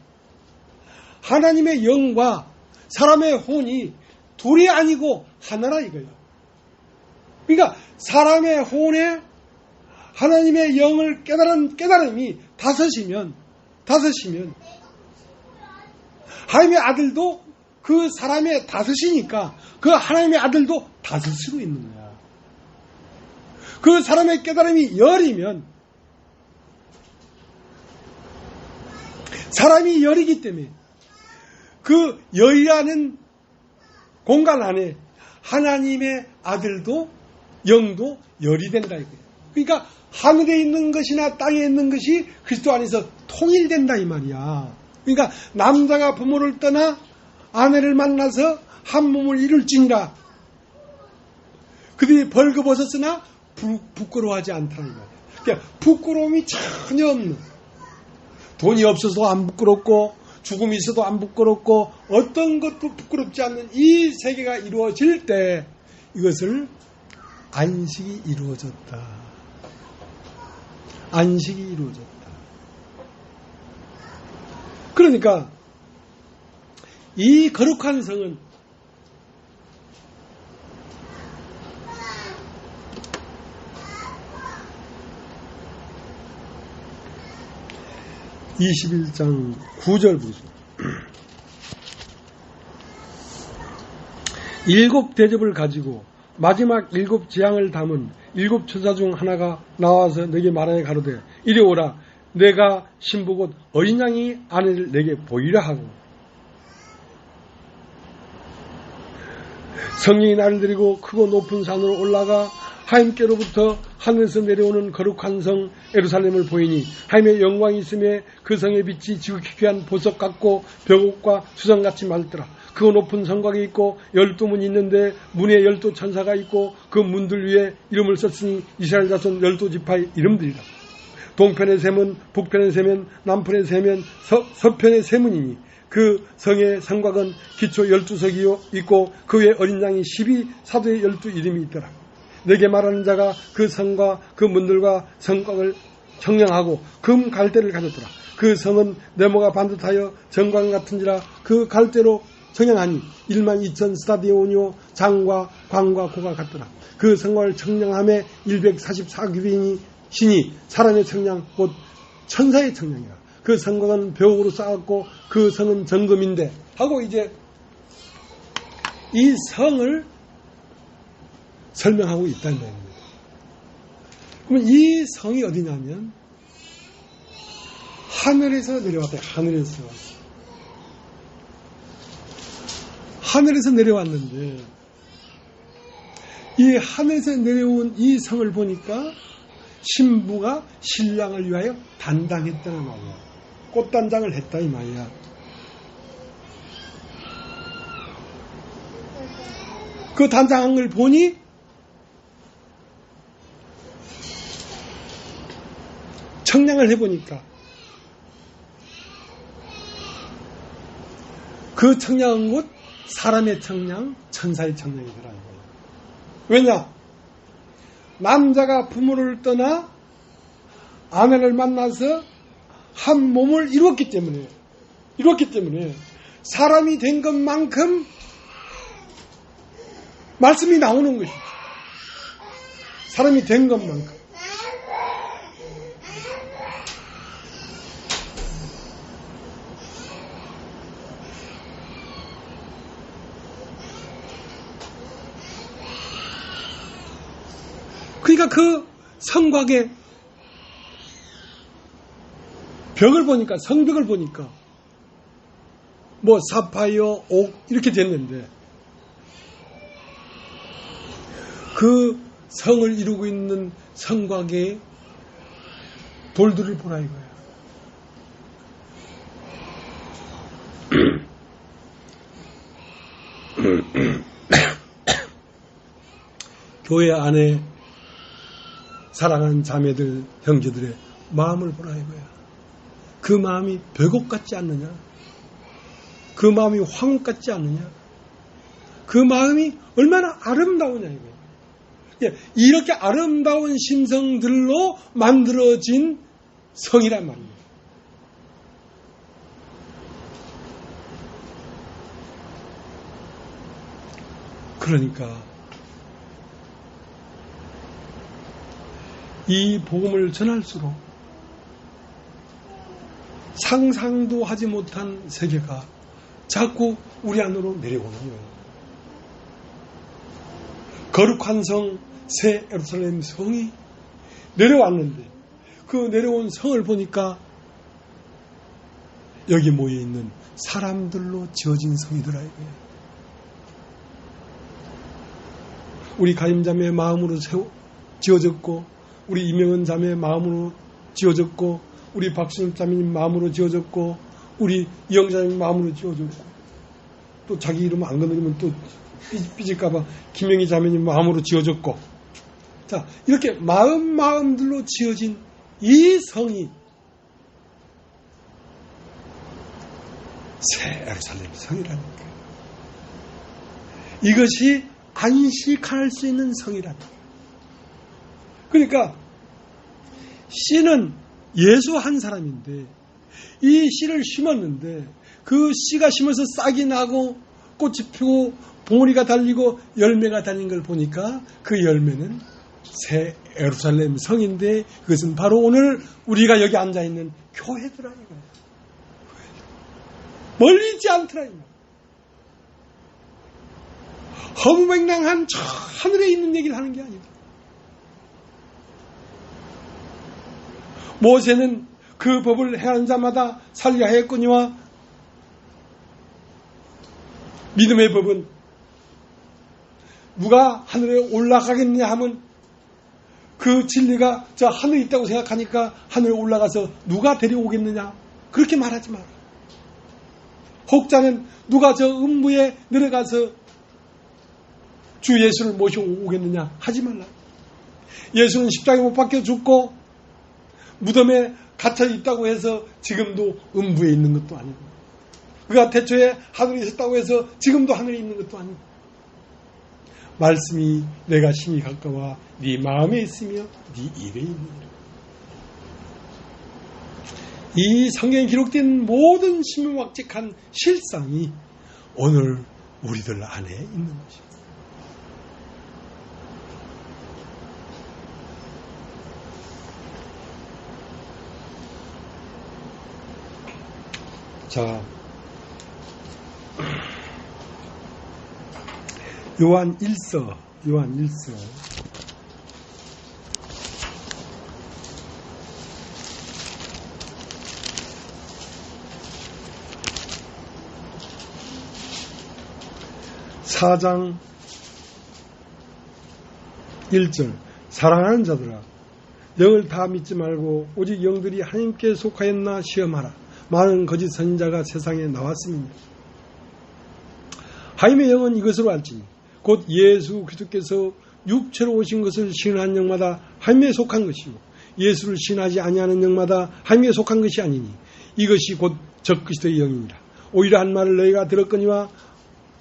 하나님의 영과 사람의 혼이 둘이 아니고 하나라 이거예요. 그러니까 사람의 혼에 하나님의 영을 깨달은 깨달음이 다섯이면 하나님의 아들도 그 사람의 다섯이니까 그 하나님의 아들도 다섯으로 있는 거야. 그 사람의 깨달음이 열이면 사람이 열이기 때문에 그 열이라는 공간 안에 하나님의 아들도 영도 열이 된다 이거예요. 그러니까 하늘에 있는 것이나 땅에 있는 것이 그리스도 안에서 통일된다 이 말이야. 그러니까 남자가 부모를 떠나 아내를 만나서 한 몸을 이룰지니라. 그들이 벌거벗었으나 부끄러워하지 않다는 거야. 그러니까 부끄러움이 전혀 없는, 돈이 없어도 안 부끄럽고 죽음이 있어도 안 부끄럽고 어떤 것도 부끄럽지 않는 이 세계가 이루어질 때 이것을 안식이 이루어졌다. 안식이 이루어졌다. 그러니까 이 거룩한 성은 21장 9절 보겠습니다. 7 대접을 가지고 마지막 7 재앙을 담은 7 천사 중 하나가 나와서 내게 말하여 가로되 이리 오라. 내가 신부 곧 어린 양이 아내를 내게 보이라 하고, 성령이 나를 데리고 크고 높은 산으로 올라가 하나님께로부터 하늘에서 내려오는 거룩한 성 예루살렘을 보이니 하나님의 영광이 있음에 그 성의 빛이 지극히 귀한 보석 같고 벽옥과 수정같이 맑더라. 그 높은 성곽이 있고 12문이 있는데 문에 12 천사가 있고 그 문들 위에 이름을 썼으니 이스라엘 자손 12지파의 이름들이라. 동편의 세문, 북편의 세면, 남편의 세면, 서편의 세문이니 그 성의 성곽은 기초 12석이 있고 그 위에 어린 양이 12사도의 12 이름이 있더라. 내게 말하는 자가 그 성과 그 문들과 성곽을 청량하고 금 갈대를 가졌더라. 그 성은 네모가 반듯하여 정광 같은지라 그 갈대로 청량하니 12,000 스타디오니오 장과 광과 고가 같더라. 그 성곽을 청량함에 144규빈이 신이 사람의 청량 곧 천사의 청량이라. 그 성곽은 벽으로 쌓았고 그 성은 정금인데 하고 이제 이 성을 설명하고 있다는 말입니다. 그러면 이 성이 어디냐면 하늘에서 내려왔다. 하늘에서 내려왔는데 이 하늘에서 내려온 이 성을 보니까 신부가 신랑을 위하여 단장했다는 말이야. 꽃단장을 했다 이 말이야. 그 단장한 걸 보니 청량을 해보니까 그 청량한 곳 사람의 청량, 천사의 청량이더라는 거예요. 왜냐? 남자가 부모를 떠나 아내를 만나서 한 몸을 이뤘기 때문에 사람이 된 것만큼 말씀이 나오는 것이죠. 사람이 된 것만큼. 그러니까 그 성곽의 벽을 보니까, 성벽을 보니까 뭐 사파이어, 옥 이렇게 됐는데 그 성을 이루고 있는 성곽의 돌들을 보라 이거야. 교회 안에 사랑하는 자매들, 형제들의 마음을 보라 이거야. 그 마음이 벽옥 같지 않느냐? 그 마음이 황옥 같지 않느냐? 그 마음이 얼마나 아름다우냐 이거야. 이렇게 아름다운 심성들로 만들어진 성이란 말이에요. 그러니까 이 복음을 전할수록 상상도 하지 못한 세계가 자꾸 우리 안으로 내려오는 거예요. 거룩한 성, 새 예루살렘 성이 내려왔는데 그 내려온 성을 보니까 여기 모여있는 사람들로 지어진 성이더라 이거예요. 우리 가임자매의 마음으로 지어졌고 우리 이명은 자매의 마음으로 지어졌고 우리 박순엽 자매님 마음으로 지어졌고 우리 이영 자매님 마음으로 지어졌고 또 자기 이름 안 건드리면 또 삐질까봐 김영희 자매님 마음으로 지어졌고 자 이렇게 마음들로 지어진 이 성이 새 예루살렘 성이라니까. 이것이 안식할 수 있는 성이라니까. 그러니까 씨는 예수 한 사람인데 이 씨를 심었는데 그 씨가 심어서 싹이 나고 꽃이 피고 봉우리가 달리고 열매가 달린 걸 보니까 그 열매는 새 예루살렘 성인데 그것은 바로 오늘 우리가 여기 앉아있는 교회더라 이거예요. 멀리 있지 않더라 이거. 허무맹랑한 저 하늘에 있는 얘기를 하는 게 아니다. 모세는 그 법을 행하는 자마다 살려야 했거니와 믿음의 법은 누가 하늘에 올라가겠느냐 하면 그 진리가 저 하늘에 있다고 생각하니까 하늘에 올라가서 누가 데려오겠느냐 그렇게 말하지 마라. 혹자는 누가 저 음부에 내려가서 주 예수를 모시고 오겠느냐 하지 말라. 예수는 십자가에 못 박혀 죽고 무덤에 갇혀 있다고 해서 지금도 음부에 있는 것도 아니고 그가 태초에 하늘에 있었다고 해서 지금도 하늘에 있는 것도 아니고 말씀이 내가 심히 가까워 네 마음에 있으며 네 입에 있느니라. 이 성경에 기록된 모든 신명확직한 실상이 오늘 우리들 안에 있는 것입니다. 자, 요한 1서 4장 1절 사랑하는 자들아 영을 다 믿지 말고 오직 영들이 하나님께 속하였나 시험하라. 많은 거짓 선지자가 세상에 나왔습니다. 하나님의 영은 이것으로 알지니 곧 예수 그리스도께서 육체로 오신 것을 시인한 영마다 하나님에 속한 것이고 예수를 시인하지 아니하는 영마다 하나님에 속한 것이 아니니 이것이 곧 적그리스도의 영이니라. 오히려 한 말을 너희가 들었거니와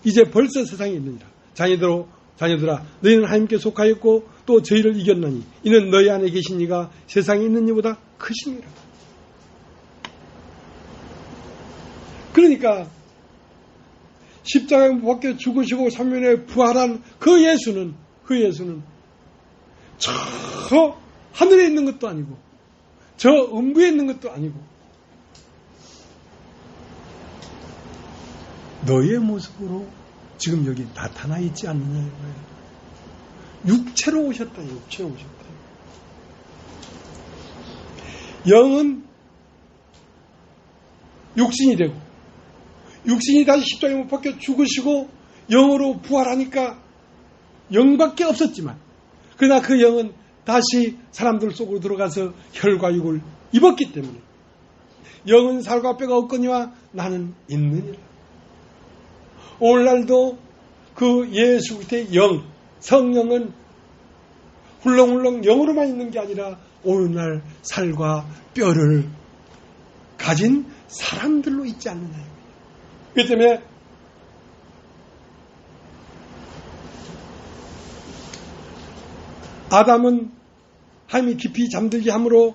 이제 벌써 세상에 있느니라. 자녀들아 너희는 하나님께 속하였고 또 저희를 이겼나니 이는 너희 안에 계신 이가 세상에 있는 이보다 크시니라. 그러니까 십자가에 못 박혀 죽으시고 3일에 부활한 그 예수는 저 하늘에 있는 것도 아니고 저 음부에 있는 것도 아니고 너의 모습으로 지금 여기 나타나 있지 않느냐 이거예요. 육체로 오셨다. 영은 육신이 되고 육신이 다시 십자가에 못 박혀 죽으시고 영으로 부활하니까 영밖에 없었지만 그러나 그 영은 다시 사람들 속으로 들어가서 혈과 육을 입었기 때문에 영은 살과 뼈가 없거니와 나는 있느니라. 오늘날도 그 예수 그리스도의 영, 성령은 훌렁훌렁 영으로만 있는 게 아니라 오늘날 살과 뼈를 가진 사람들로 있지 않느냐. 그렇기 때문에 아담은 하나님이 깊이 잠들게 함으로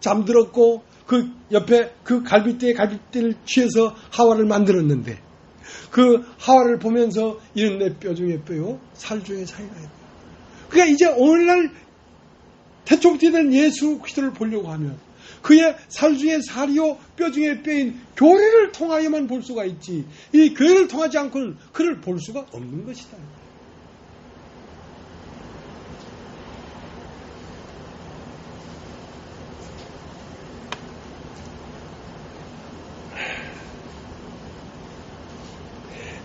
잠들었고 그 옆에 그 갈빗대에 갈빗대를 취해서 하와를 만들었는데 그 하와를 보면서 이는 내 뼈 중에 뼈요 살 중에 살이라 했다. 그러니까 이제 오늘날 태초부터 된 예수 그리스도를 보려고 하면 그의 살 중에 살이요 뼈 중에 뼈인 교회를 통하여만 볼 수가 있지 이 교회를 통하지 않고는 그를 볼 수가 없는 것이다.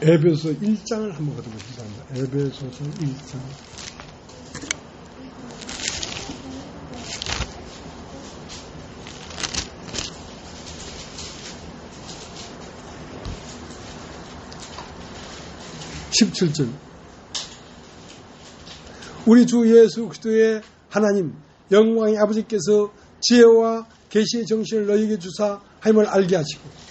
에베소 1장을 한번 가져보시기 바랍니다. 에베소서 1장. (17절) 우리 주 예수 그리스도의 하나님 영광의 아버지께서 지혜와 계시의 정신을 너희에게 주사 하나님을 알게 하시고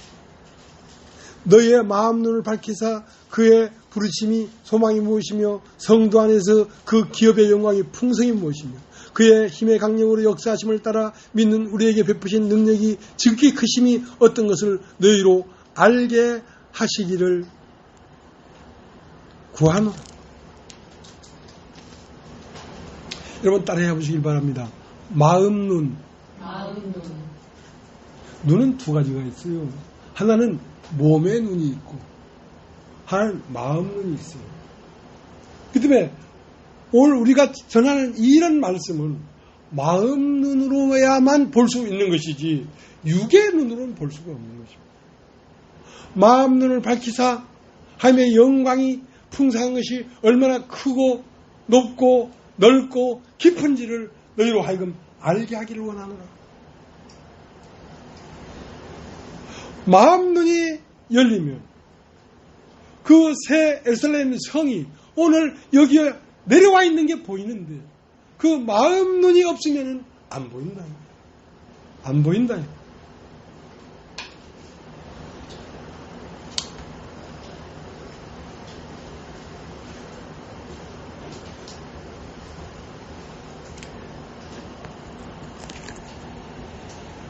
너희의 마음 눈을 밝히사 그의 부르심이 소망이 무엇이며 성도 안에서 그 기업의 영광이 풍성이 무엇이며 그의 힘의 강력으로 역사하심을 따라 믿는 우리에게 베푸신 능력이 지극히 크심이 어떤 것을 너희로 알게 하시기를 구하노라. 여러분 따라해 보시길 바랍니다. 마음 눈. 눈은 두 가지가 있어요. 하나는 몸의 눈이 있고 하나는 마음 눈이 있어요. 그 때문에 오늘 우리가 전하는 이런 말씀은 마음 눈으로야만 볼 수 있는 것이지 육의 눈으로는 볼 수가 없는 것입니다. 마음 눈을 밝히사 하나님의 영광이 풍성한 것이 얼마나 크고 높고 넓고 깊은지를 너희로 하여금 알게 하기를 원하노라. 마음 눈이 열리면 그 새 예루살렘 성이 오늘 여기에 내려와 있는 게 보이는데 그 마음 눈이 없으면 안 보인다. 안 보인다.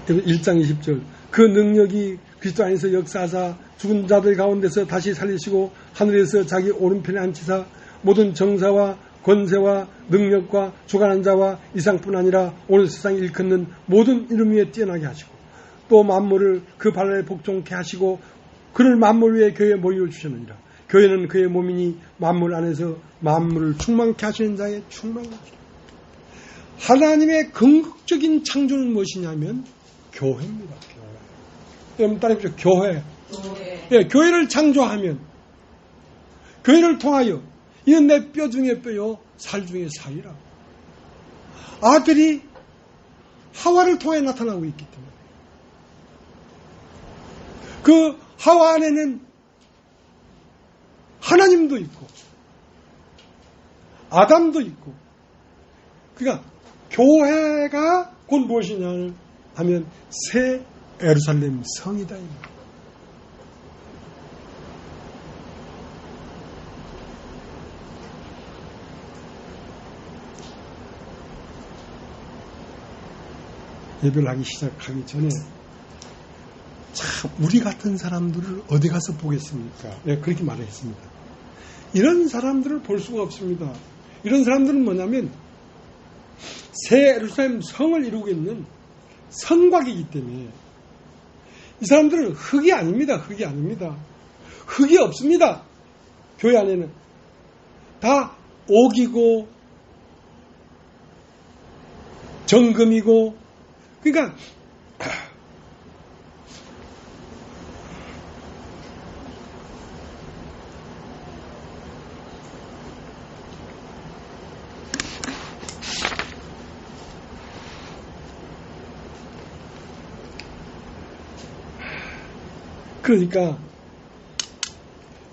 그래서 1장 20절 그 능력이 그리스도 안에서 역사하사 죽은 자들 가운데서 다시 살리시고 하늘에서 자기 오른편에 앉히사 모든 정사와 권세와 능력과 주관한 자와 이상뿐 아니라 오늘 세상에 일컫는 모든 이름 위에 뛰어나게 하시고 또 만물을 그 발 아래 복종케 하시고 그를 만물 위에 교회에 모여 주셨느니라. 교회는 그의 몸이니 만물 안에서 만물을 충만케 하시는 자의 충만하시라. 하나님의 궁극적인 창조는 무엇이냐면 교회입니다. 교회. 여러분 따라해보세요. 교회. 예, 교회를 창조하면 교회를 통하여 이는 내 뼈 중에 뼈요 살 중에 살이라. 아들이 하와를 통해 나타나고 있기 때문에 그 하와 안에는 하나님도 있고 아담도 있고 그러니까 교회가 곧 무엇이냐 하면 새 예루살렘 성이다. 예배를 하기 시작하기 전에 참 우리 같은 사람들을 어디 가서 보겠습니까? 내가 그렇게 말했습니다. 이런 사람들을 볼 수가 없습니다. 이런 사람들은 뭐냐면 새 예루살렘 성을 이루고 있는 성곽이기 때문에 이 사람들은 흙이 아닙니다. 흙이 아닙니다. 흙이 없습니다. 교회 안에는 다 옥이고 정금이고 그러니까 그러니까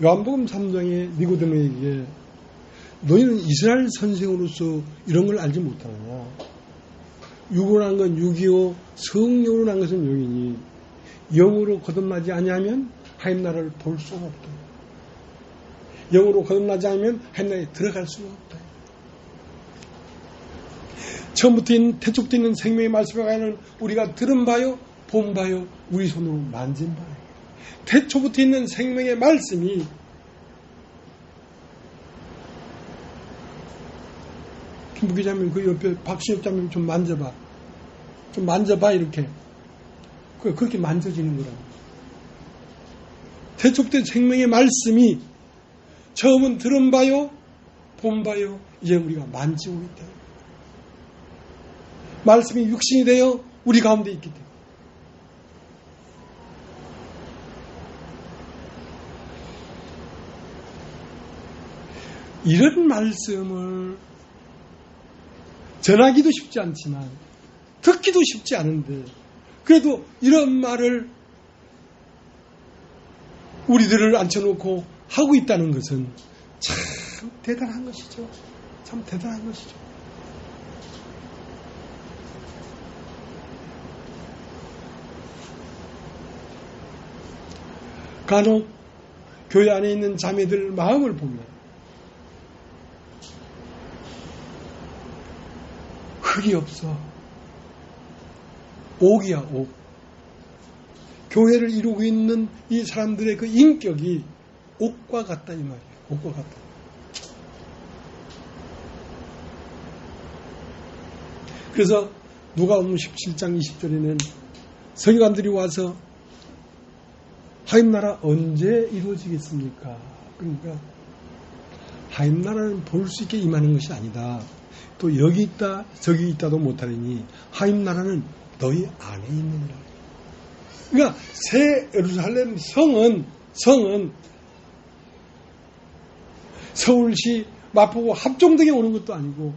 요한복음 3장에 니고데모에게 너희는 이스라엘 선생으로서 이런 걸 알지 못하느냐. 육으로 한 건 육이요 성령으로 한 것은 영이니 영으로 거듭나지 아니하면 하나님 나라를 볼 수가 없다. 영으로 거듭나지 않으면 하나님 나라에 들어갈 수가 없다. 처음부터 있는 태초부터 있는 생명의 말씀에 관한 우리가 들은 바요 본 바요 우리 손으로 만진 바요. 태초부터 있는 생명의 말씀이 김부기자님 그 옆에 박신혁자님 좀 만져봐. 좀 만져봐 이렇게. 그렇게 만져지는 거라고. 태초부터 생명의 말씀이 처음은 들은 바요 본 바요 이제 우리가 만지고 있다. 말씀이 육신이 되어 우리 가운데 있기 때문에 이런 말씀을 전하기도 쉽지 않지만 듣기도 쉽지 않은데 그래도 이런 말을 우리들을 앉혀놓고 하고 있다는 것은 참 대단한 것이죠. 참 대단한 것이죠. 간혹 교회 안에 있는 자매들 마음을 보면 흙이 없어. 옥이야, 옥. 교회를 이루고 있는 이 사람들의 그 인격이 옥과 같다 이 말이에요. 옥과 같다. 그래서 누가복음 17장 20절에는 서기관들이 와서 하나님 나라 언제 이루어지겠습니까? 그러니까 하나님 나라는 볼 수 있게 임하는 것이 아니다. 또 여기 있다 저기 있다도 못하리니 하나님 나라는 너희 안에 있느니라. 그러니까 새 예루살렘 성은 서울시 마포구 합정동에 오는 것도 아니고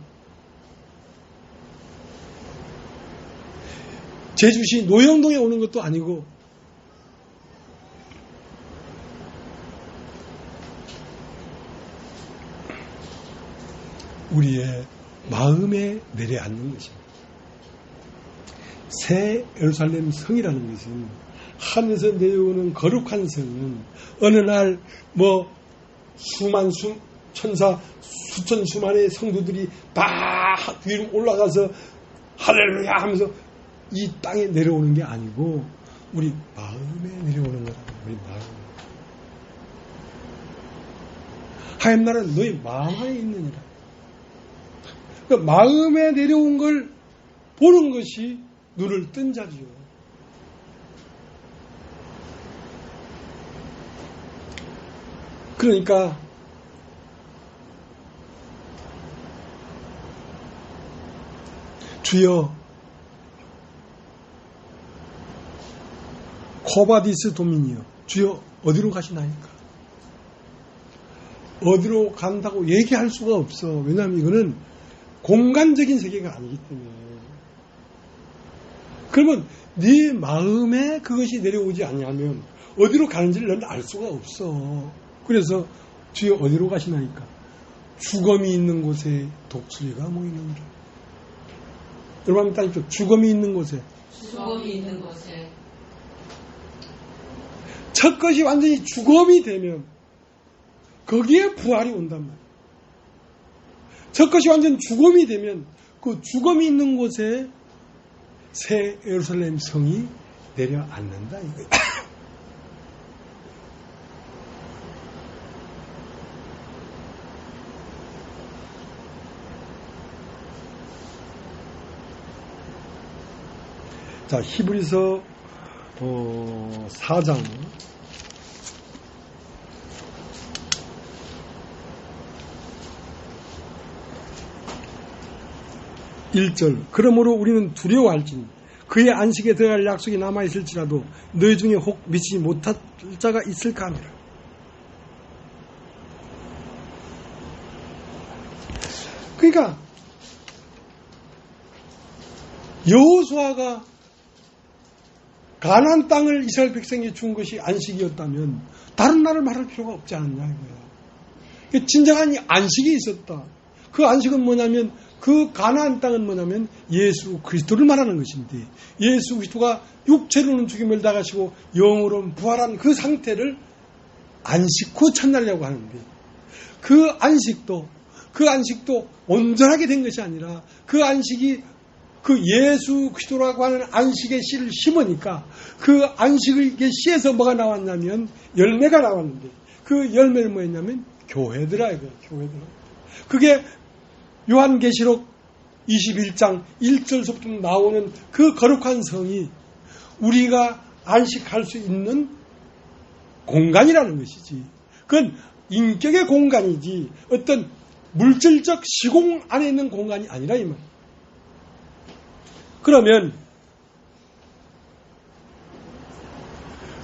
제주시 노영동에 오는 것도 아니고 우리의 마음에 내려앉는 것입니다. 새 예루살렘 성이라는 것은 하늘에서 내려오는 거룩한 성은 어느 날 수만 천사 수천 수만의 성도들이 다 위로 올라가서 할렐루야 하면서 이 땅에 내려오는 게 아니고 우리 마음에 내려오는 거다. 우리 마음. 하나님 나라는 너희 마음 안에 있느니라. 그러니까 마음에 내려온 걸 보는 것이 눈을 뜬 자리요. 그러니까 주여 코바디스 도민이여 주여 어디로 가시나이까? 어디로 간다고 얘기할 수가 없어. 왜냐하면 이거는 공간적인 세계가 아니기 때문에. 그러면 네 마음에 그것이 내려오지 않냐면 어디로 가는지를 너는 알 수가 없어. 그래서 주여 어디로 가시나이까? 주검이 있는 곳에 독수리가 모이는다. 여러분 따니까 주검이 있는 곳에. 첫 것이 완전히 주검이 되면 거기에 부활이 온단 말이에요. 첫 것이 완전 주검이 되면 그 주검이 있는 곳에 새 예루살렘 성이 내려앉는다 이거예요. 자, 히브리서 4장 1절 그러므로 우리는 두려워할지니 그의 안식에 들어갈 약속이 남아있을지라도 너희 중에 혹 미치지 못할 자가 있을까 하니라. 그러니까 여호수아가 가나안 땅을 이스라엘 백성에게 준 것이 안식이었다면 다른 나라를 말할 필요가 없지 않느냐 이거야. 진정한 안식이 있었다. 그 안식은 뭐냐면 그 가나안 땅은 뭐냐면 예수 그리스도를 말하는 것인데 예수 그리스도가 육체로는 죽임을 당하시고 영으로는 부활한 그 상태를 안식 후 첫날이라고 하는데 그 안식도 온전하게 된 것이 아니라 그 안식이 그 예수 그리스도라고 하는 안식의 씨를 심으니까 그 안식의 씨에서 뭐가 나왔냐면 열매가 나왔는데 그 열매는 뭐였냐면 교회더라 이거야. 교회더라. 그게 요한계시록 21장 1절부터 나오는 그 거룩한 성이 우리가 안식할 수 있는 공간이라는 것이지. 그건 인격의 공간이지 어떤 물질적 시공 안에 있는 공간이 아니라 이 말. 그러면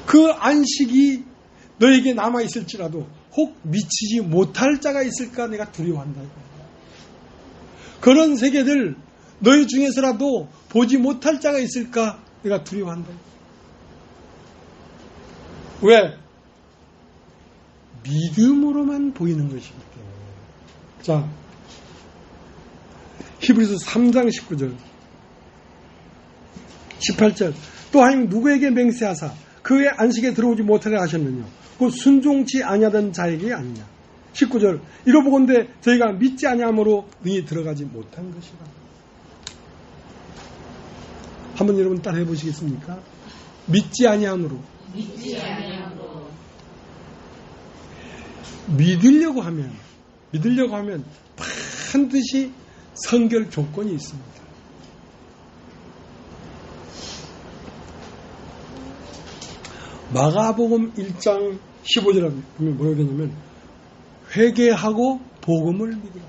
그 안식이 너에게 남아있을지라도 혹 미치지 못할 자가 있을까 내가 두려워한다. 그런 세계들 너희 중에서라도 보지 못할 자가 있을까 내가 두려워한다. 왜? 믿음으로만 보이는 것이기 때문에. 자, 히브리서 3장 19절 18절 또 하나님 누구에게 맹세하사 그의 안식에 들어오지 못하려 하셨느냐 곧 순종치 아니하던 자에게 아니냐. 19절 이로보건대 저희가 믿지 아니함으로 능히 들어가지 못한 것이라. 한번 여러분 따라해 보시겠습니까? 믿지 아니함으로. 믿으려고 하면 반드시 선결 조건이 있습니다. 마가복음 1장 15절에 보면 뭐라고 되냐면 회개하고 복음을 믿으라.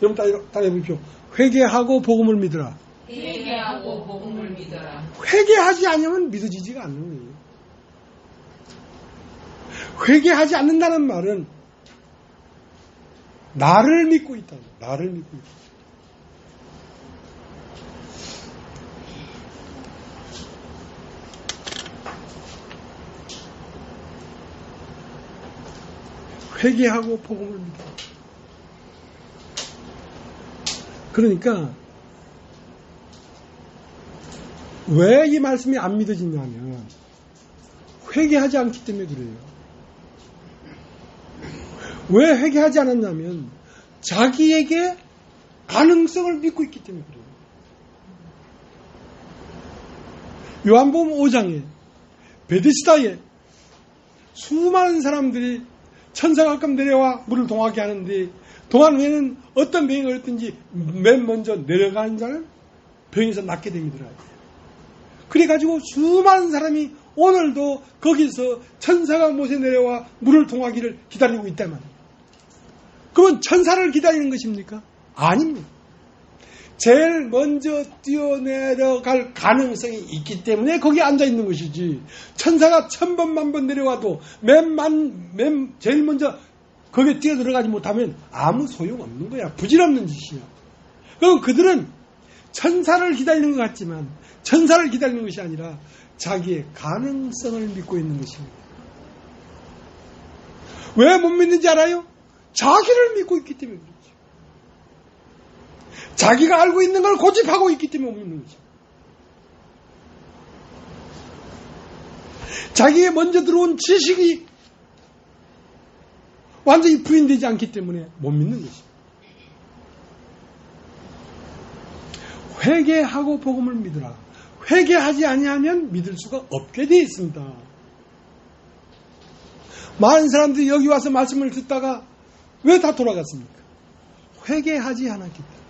여러분 따라해 보십시오. 회개하고 복음을 믿으라. 회개하고 복음을 믿어라. 회개하지 않으면 믿어지지가 않는 거예요. 회개하지 않는다는 말은 나를 믿고 있다. 나를 믿고 있다. 회개하고 복음을 믿어. 그러니까 왜 이 말씀이 안 믿어지냐면 회개하지 않기 때문에 그래요. 왜 회개하지 않았냐면 자기에게 가능성을 믿고 있기 때문에 그래요. 요한복음 5장에 베데스다에 수많은 사람들이 천사가 가끔 내려와 물을 동하게 하는데 동한 후에는 어떤 병이 걸렸든지 맨 먼저 내려가는 자는 병에서 낫게 됩니다. 그래가지고 수많은 사람이 오늘도 거기서 천사가 못에 내려와 물을 동하기를 기다리고 있단 말이에요. 그건 천사를 기다리는 것입니까? 아닙니다. 제일 먼저 뛰어내려갈 가능성이 있기 때문에 거기에 앉아있는 것이지, 천사가 1000번, 1000번 내려와도 제일 먼저 거기에 뛰어들어가지 못하면 아무 소용없는 거야. 부질없는 짓이야. 그럼 그들은 천사를 기다리는 것 같지만 천사를 기다리는 것이 아니라 자기의 가능성을 믿고 있는 것입니다. 왜 못 믿는지 알아요? 자기를 믿고 있기 때문에 그렇죠. 자기가 알고 있는 걸 고집하고 있기 때문에 못 믿는 거죠. 자기의 먼저 들어온 지식이 완전히 부인되지 않기 때문에 못 믿는 것입니다. 회개하고 복음을 믿으라. 회개하지 아니하면 믿을 수가 없게 되어 있습니다. 많은 사람들이 여기 와서 말씀을 듣다가 왜 다 돌아갔습니까? 회개하지 않았기 때문에.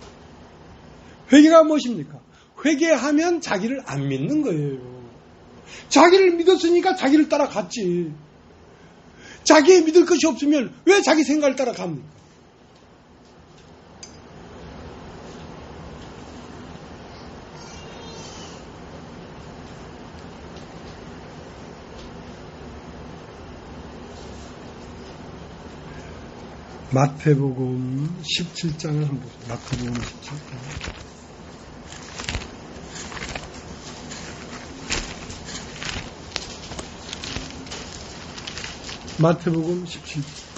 회개가 무엇입니까? 회개하면 자기를 안 믿는 거예요. 자기를 믿었으니까 자기를 따라갔지. 자기의 믿을 것이 없으면 왜 자기 생각을 따라갑니까? 마태복음 17장을 한번 보세요. 마태복음 17장. 마태복음 17장.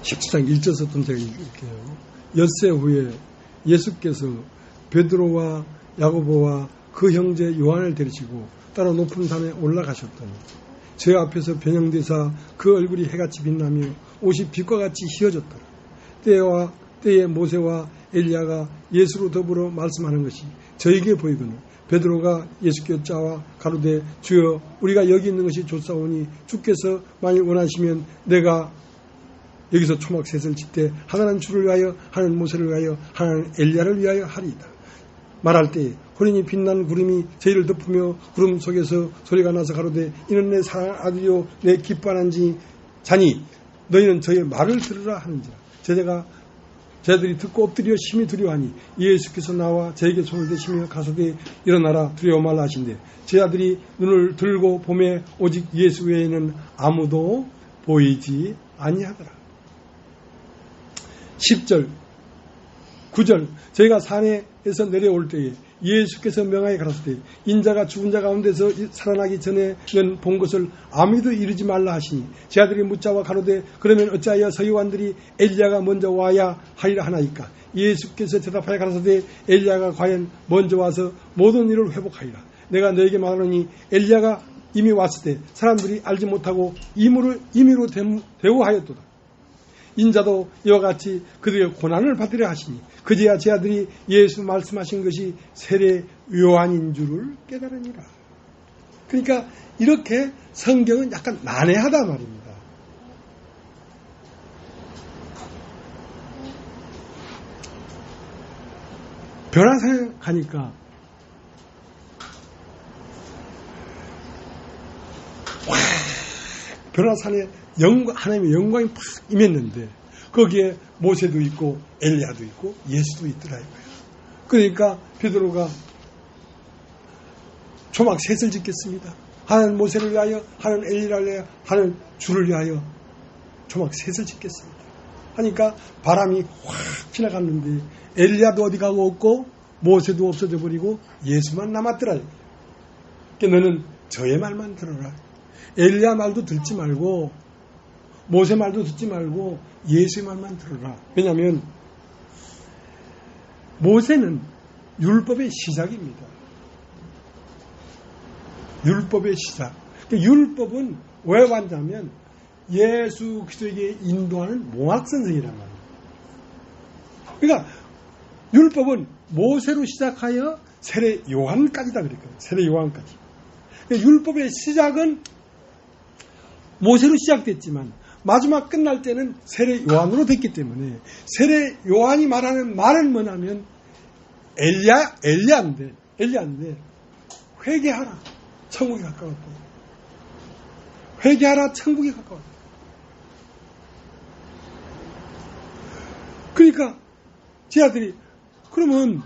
(17장) 1절부터 제가 읽을게요. 엿새 후에 예수께서 베드로와 야고보와 그 형제 요한을 데리시고 따로 높은 산에 올라가셨더니 제 앞에서 변형되사 그 얼굴이 해같이 빛나며 옷이 빛과 같이 휘어졌더라. 때에 모세와 엘리야가 예수로 더불어 말씀하는 것이 저에게 보이거늘 베드로가 예수께 여짜와 가로되 주여 우리가 여기 있는 것이 좋사오니 주께서 만일 원하시면 내가 여기서 초막셋을 짓되 하나는 주를 위하여 하나는 모세를 위하여 하나는 엘리야를 위하여 하리이다. 말할 때에 호련히 빛난 구름이 저희를 덮으며 구름 속에서 소리가 나서 가로되 이는 내 사랑하는 아들이요 내 기뻐하는 자니 너희는 저의 말을 들으라 하는지라. 제자들이 듣고 엎드려 심히 두려워하니 예수께서 나와 저에게 손을 대시며 가소되 일어나라 두려워 말라 하신대 제자들이 눈을 들고 보매 오직 예수 외에는 아무도 보이지 아니하더라. 10절 9절 저희가 산에서 내려올 때에 예수께서 명하여 가라사대 인자가 죽은 자 가운데서 살아나기 전에는 본 것을 아무도 이르지 말라 하시니 제자들이 묻자와 가로되 그러면 어찌하여 서기관들이 엘리야가 먼저 와야 하리라 하나이까. 예수께서 대답하여 가라사대 엘리야가 과연 먼저 와서 모든 일을 회복하리라. 내가 너에게 말하노니 엘리야가 이미 왔을 때 사람들이 알지 못하고 임의로 대우하였도다. 인자도 이와 같이 그들의 고난을 받으려 하시니 그제야 제 아들이 예수 말씀하신 것이 세례 요한인 줄을 깨달으니라. 그러니까 이렇게 성경은 약간 난해하다 말입니다. 벼랑산에 가니까 벼랑산에 하나님의 영광이 팍 임했는데 거기에 모세도 있고 엘리야도 있고 예수도 있더라 이거예요. 그러니까 베드로가 조막 셋을 짓겠습니다. 하나는 모세를 위하여, 하나는 엘리야를 위하여, 하나는 주를 위하여 조막 셋을 짓겠습니다. 하니까 바람이 확 지나갔는데 엘리야도 어디 가고 없고 모세도 없어져 버리고 예수만 남았더라. 그러니까 너는 저의 말만 들어라. 엘리야 말도 듣지 말고 모세 말도 듣지 말고 예수의 말만 들어라. 왜냐하면 모세는 율법의 시작입니다. 율법의 시작. 율법은 왜 왔냐면 예수 그리스도에게 인도하는 몽학선생이란 말이에요. 그러니까 율법은 모세로 시작하여 세례 요한까지다 그랬거든요. 세례 요한까지. 그러니까 율법의 시작은 모세로 시작됐지만 마지막 끝날 때는 세례 요한으로 됐기 때문에 세례 요한이 말하는 말은 뭐냐면 엘리야인데 회개하라. 천국이 가까웠다. 회개하라. 천국이 가까웠다. 그러니까 제 아들이 그러면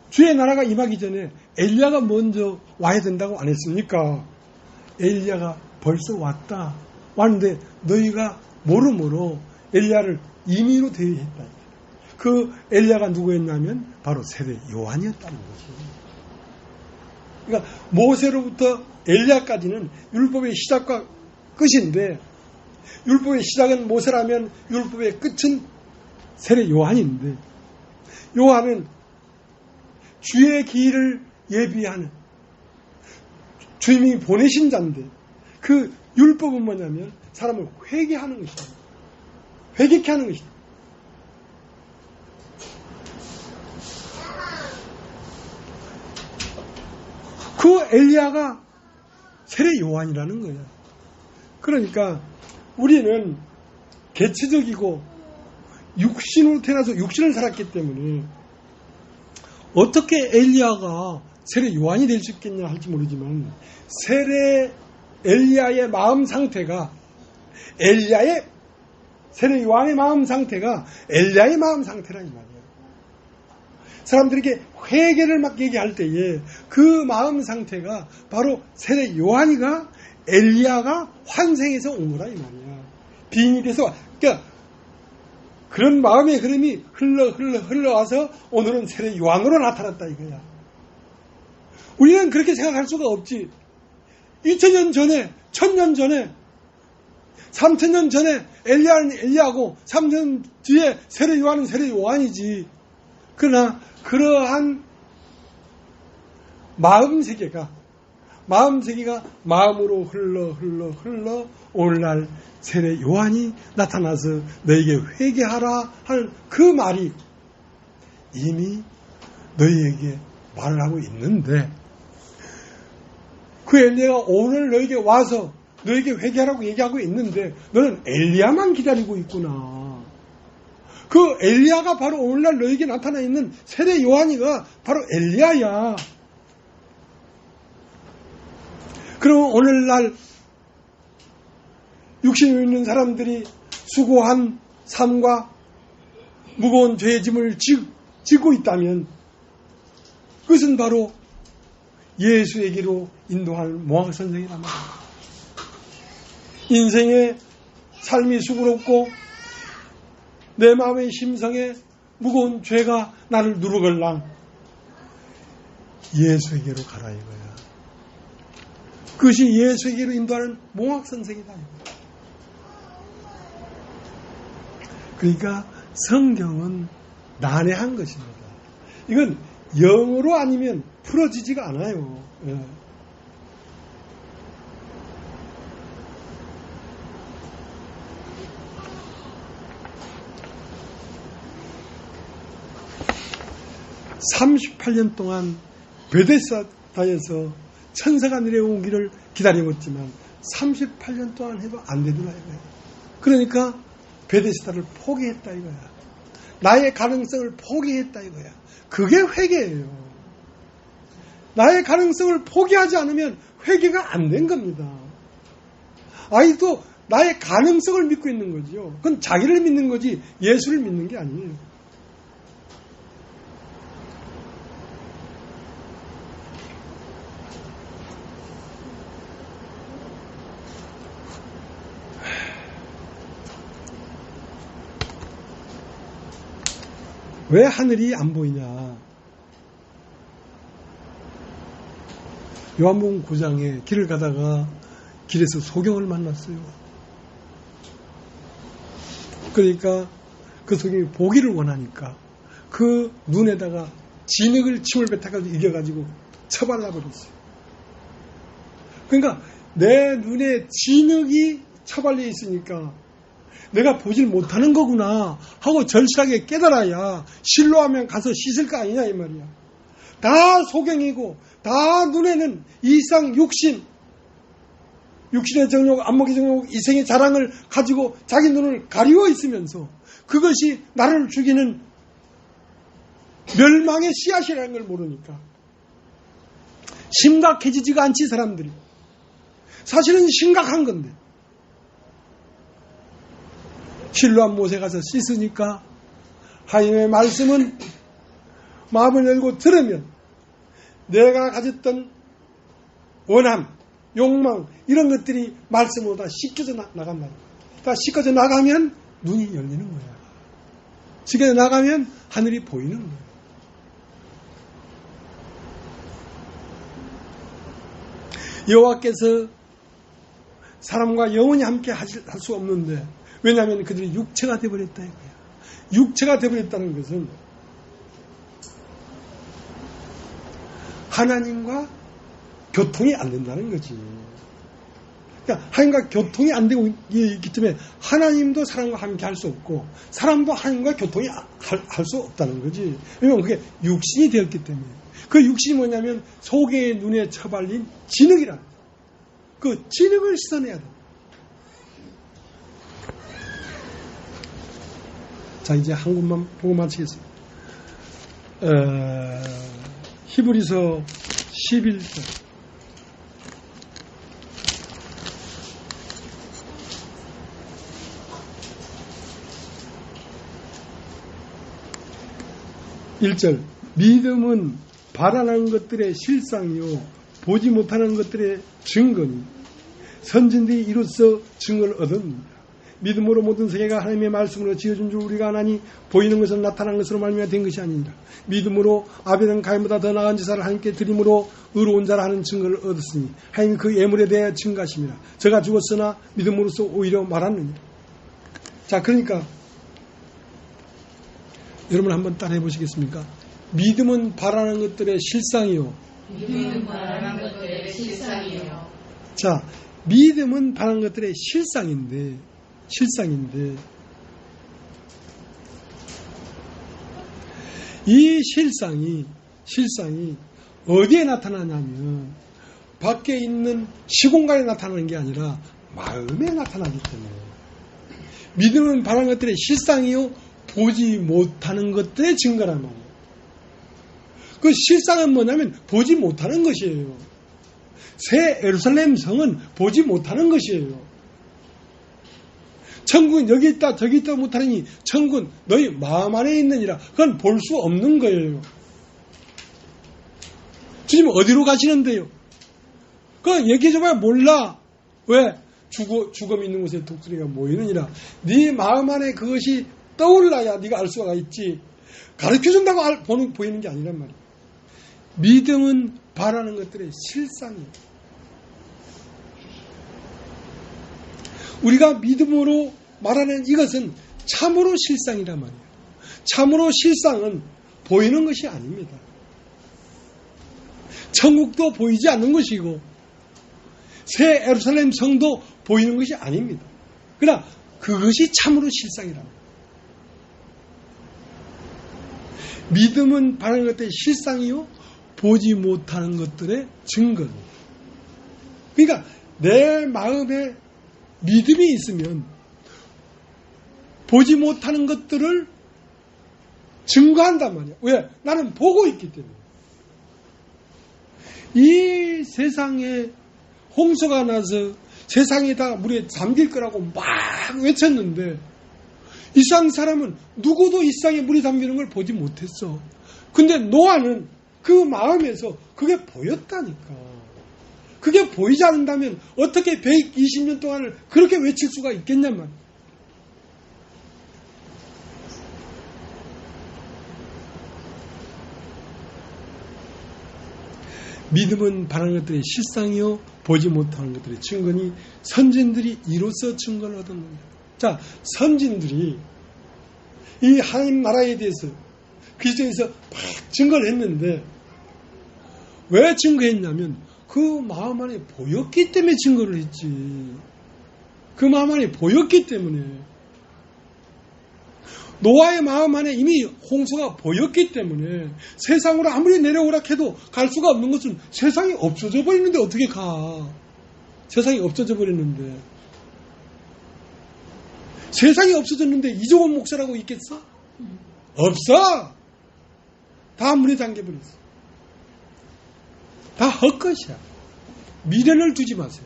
주의 나라가 임하기 전에 엘리야가 먼저 와야 된다고 안 했습니까? 엘리야가 벌써 왔는데 너희가 모르모로 엘리야를 임의로 대위했다. 그 엘리야가 누구였냐면 바로 세례 요한이었다는 거죠. 그러니까 모세로부터 엘리야까지는 율법의 시작과 끝인데 율법의 시작은 모세라면 율법의 끝은 세례 요한인데 요한은 주의 길을 예비하는 주님이 보내신 자인데 그 율법은 뭐냐면 사람을 회개하는 것이다. 회개케 하는 것이다. 그 엘리야가 세례 요한이라는 거예요. 그러니까 우리는 개체적이고 육신으로 태어나서 육신을 살았기 때문에 어떻게 엘리야가 세례 요한이 될 수 있겠냐 할지 모르지만 엘리야의 마음 상태가 세례 요한의 마음 상태가 엘리야의 마음 상태란 말이에요. 사람들에게 회개를 막 얘기할 때에 그 마음 상태가 바로 세례 요한이가 엘리야가 환생해서 온 거라 이 말이야. 빙이 돼서 그러니까 그런 마음의 흐름이 흘러와서 오늘은 세례 요한으로 나타났다 이거야. 우리는 그렇게 생각할 수가 없지. 2000년 전에 1000년 전에 3000년 전에 엘리야는 엘리야고 3년 뒤에 세례 요한은 세례 요한이지. 그러나 그러한 마음세계가 마음으로 흘러 오늘날 세례 요한이 나타나서 너에게 회개하라 하는 그 말이 이미 너희에게 말을 하고 있는데 그 엘리야가 오늘 너에게 와서 너에게 회개하라고 얘기하고 있는데 너는 엘리야만 기다리고 있구나. 그 엘리야가 바로 오늘날 너에게 나타나 있는 세례 요한이가 바로 엘리야야. 그럼 오늘날 육신이 있는 사람들이 수고한 삶과 무거운 죄의 짐을 지고 있다면 그것은 바로 예수에게로 인도하는 몽학선생이란 말이에요. 인생의 삶이 수고롭고 내 마음의 심성에 무거운 죄가 나를 누르걸랑 예수에게로 가라 이거야. 그것이 예수에게로 인도하는 몽학선생이다. 그러니까 성경은 난해한 것입니다. 이건 영어로 아니면 풀어지지가 않아요. 예. (38년) 동안 베데스다에서 천사가 내려오기를 기다려왔지만 38년 동안 해도 안 되더라 이거야. 그러니까 베데스다를 포기했다 이거야. 나의 가능성을 포기했다 이거야. 그게 회개예요. 나의 가능성을 포기하지 않으면 회개가 안 된 겁니다. 아이도 나의 가능성을 믿고 있는 거죠. 그건 자기를 믿는 거지 예수를 믿는 게 아니에요. 왜 하늘이 안 보이냐? 요한복음 9장에 길을 가다가 길에서 소경을 만났어요. 그러니까 그 소경이 보기를 원하니까 그 눈에다가 진흙을 침을 뱉어가지고 이겨가지고 쳐발라 버렸어요. 그러니까 내 눈에 진흙이 쳐발려 있으니까 내가 보질 못하는 거구나 하고 절실하게 깨달아야 실로하면 가서 씻을 거 아니냐 이 말이야. 다 소경이고 다 눈에는 이상 육신의 정욕, 안목의 정욕, 이생의 자랑을 가지고 자기 눈을 가리워 있으면서 그것이 나를 죽이는 멸망의 씨앗이라는 걸 모르니까 심각해지지가 않지 사람들이. 사실은 심각한 건데 실로한 못에 가서 씻으니까 하나님의 말씀은 마음을 열고 들으면 내가 가졌던 원함, 욕망 이런 것들이 말씀으로 다 씻겨져 나간다. 다 씻겨져 나가면 눈이 열리는 거야. 씻겨져 나가면 하늘이 보이는 거야. 여호와께서 사람과 영원히 함께 할 수 없는데 왜냐하면 그들이 육체가 되어버렸다 이거야. 육체가 되어버렸다는 것은 하나님과 교통이 안 된다는 거지. 그러니까 하나님과 교통이 안 되고 있기 때문에 하나님도 사람과 함께 할 수 없고 사람도 하나님과 교통이 할 수 없다는 거지. 왜냐하면 그게 육신이 되었기 때문에. 그 육신이 뭐냐면 소경의 눈에 처발린 진흙이라. 그 진흙을 씻어내야 돼. 자, 이제 한 군만 보고 마치겠습니다. 히브리서 11장. (1절) 믿음은 바라는 것들의 실상이요 보지 못하는 것들의 증거니 선진들이 이로써 증거를 얻었느니라. 믿음으로 모든 세계가 하나님의 말씀으로 지어준 줄 우리가 아나니 보이는 것은 나타난 것으로 말미암아 된 것이 아니니라. 믿음으로 아벨은 가인보다 더 나은 제사를 하나님께 드림으로 의로운 자라 하는 증거를 얻었으니 하나님이 그 예물에 대해 증가하심이라. 저가 죽었으나 믿음으로써 오히려 말하느니라. 자, 그러니까 여러분 한번 따라해 보시겠습니까? 믿음은 바라는 것들의 실상이요. 믿음은 바라는 것들의 실상이요. 자, 믿음은 바라는 것들의 실상인데 이 실상이 어디에 나타나냐면 밖에 있는 시공간에 나타나는 게 아니라 마음에 나타나기 때문에 믿음은 바라는 것들의 실상이요 보지 못하는 것들의 증거란 말이에요. 그 실상은 뭐냐면 보지 못하는 것이에요. 새 예루살렘 성은 보지 못하는 것이에요. 천국은 여기 있다 저기 있다 못하니 천국은 너희 마음 안에 있느니라. 그건 볼 수 없는 거예요. 주님 어디로 가시는데요? 그건 얘기해줘봐야 몰라. 왜? 죽음 있는 곳에 독수리가 모이느니라. 네 마음 안에 그것이 떠올라야 네가 알 수가 있지. 가르쳐준다고 보이는 게 아니란 말이야. 믿음은 바라는 것들의 실상이에요. 우리가 믿음으로 말하는 이것은 참으로 실상이란 말이에요. 참으로 실상은 보이는 것이 아닙니다. 천국도 보이지 않는 것이고 새 예루살렘 성도 보이는 것이 아닙니다. 그러나 그것이 참으로 실상이란 말이에요. 믿음은 바라는 것들의 실상이요 보지 못하는 것들의 증거입니다. 그러니까 내 마음에 믿음이 있으면 보지 못하는 것들을 증거한단 말이야. 왜? 나는 보고 있기 때문에. 이 세상에 홍수가 나서 세상이 다 물에 잠길 거라고 막 외쳤는데 이스라엘 사람은 누구도 이 세상에 물이 잠기는 걸 보지 못했어. 근데 노아는 그 마음에서 그게 보였다니까. 그게 보이지 않는다면 어떻게 120년 동안을 그렇게 외칠 수가 있겠냔 말이야. 믿음은 바라는 것들의 실상이요 보지 못하는 것들의 증거니 선진들이 이로써 증거를 얻었느니라. 자, 선진들이 이 하나님 나라에 대해서 그리스도에서 막 증거를 했는데 왜 증거했냐면 그 마음 안에 보였기 때문에 증거를 했지. 그 마음 안에 보였기 때문에. 노아의 마음 안에 이미 홍수가 보였기 때문에 세상으로 아무리 내려오라 해도 갈 수가 없는 것은 세상이 없어져 버리는데 어떻게 가. 세상이 없어져 버리는데. 세상이 없어졌는데 이종원 목사라고 있겠어? 없어. 다 물에 잠겨버렸어. 다 헛것이야. 미련을 두지 마세요.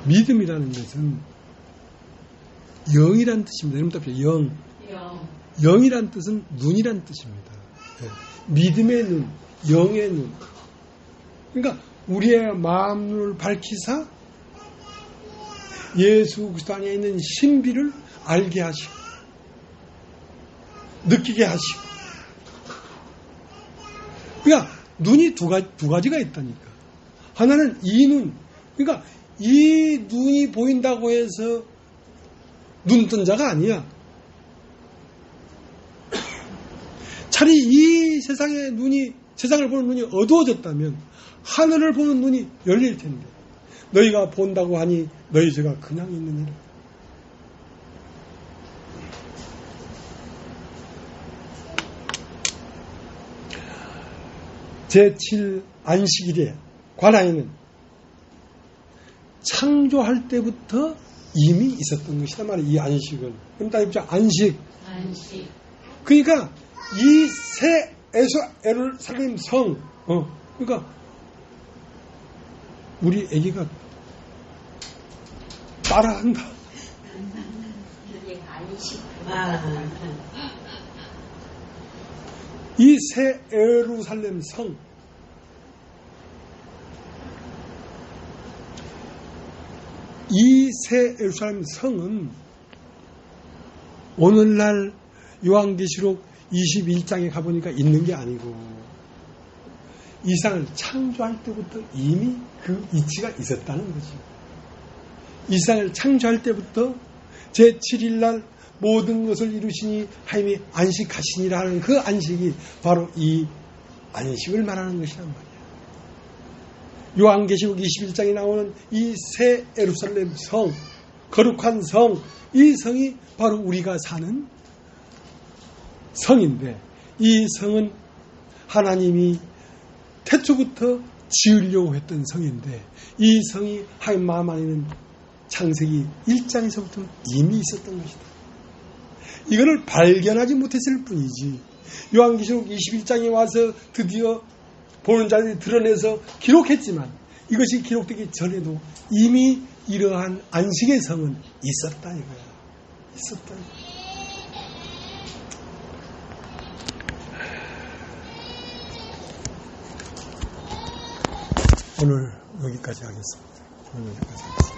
믿음이라는 것은 영이란 뜻입니다. 여러분 답변 영. 영이란 뜻은 눈이란 뜻입니다. 믿음의 눈, 영의 눈. 그러니까 우리의 마음을 밝히사 예수 그리스도 안에 있는 신비를 알게 하시고 느끼게 하시고. 그러니까 눈이 두 가지가 있다니까. 하나는 이 눈. 그러니까 이 눈이 보인다고 해서 눈뜬 자가 아니야. 차라리 이 세상의 눈이, 세상을 보는 눈이 어두워졌다면 하늘을 보는 눈이 열릴 텐데. 너희가 본다고 하니 너희 죄가 그냥 있느니라. 제7 안식일에 관하에는 창조할 때부터 이미 있었던 것이란 말이에요. 이 안식은. 그럼 다 입자 안식. 그러니까 이 새 예루살렘 성. 그러니까 우리 애기가 따라한다. 이 새 예루살렘 성. 이 새 예루살렘 성은 오늘날 요한계시록 21장에 가보니까 있는 게 아니고 이 세상을 창조할 때부터 이미 그 이치가 있었다는 거죠. 이 세상을 창조할 때부터 제7일날 모든 것을 이루시니 하나님이 안식하시니라 하는 그 안식이 바로 이 안식을 말하는 것이란 말이에요. 요한계시록 21장에 나오는 이 새 예루살렘 성, 거룩한 성, 이 성이 바로 우리가 사는 성인데 이 성은 하나님이 태초부터 지으려고 했던 성인데 이 성이 하나님 마음 안에는 창세기 1장에서부터 이미 있었던 것이다. 이거를 발견하지 못했을 뿐이지 요한계시록 21장에 와서 드디어 보는 자들이 드러내서 기록했지만 이것이 기록되기 전에도 이미 이러한 안식의 성은 있었다 이거야. 있었다. 오늘 여기까지 하겠습니다.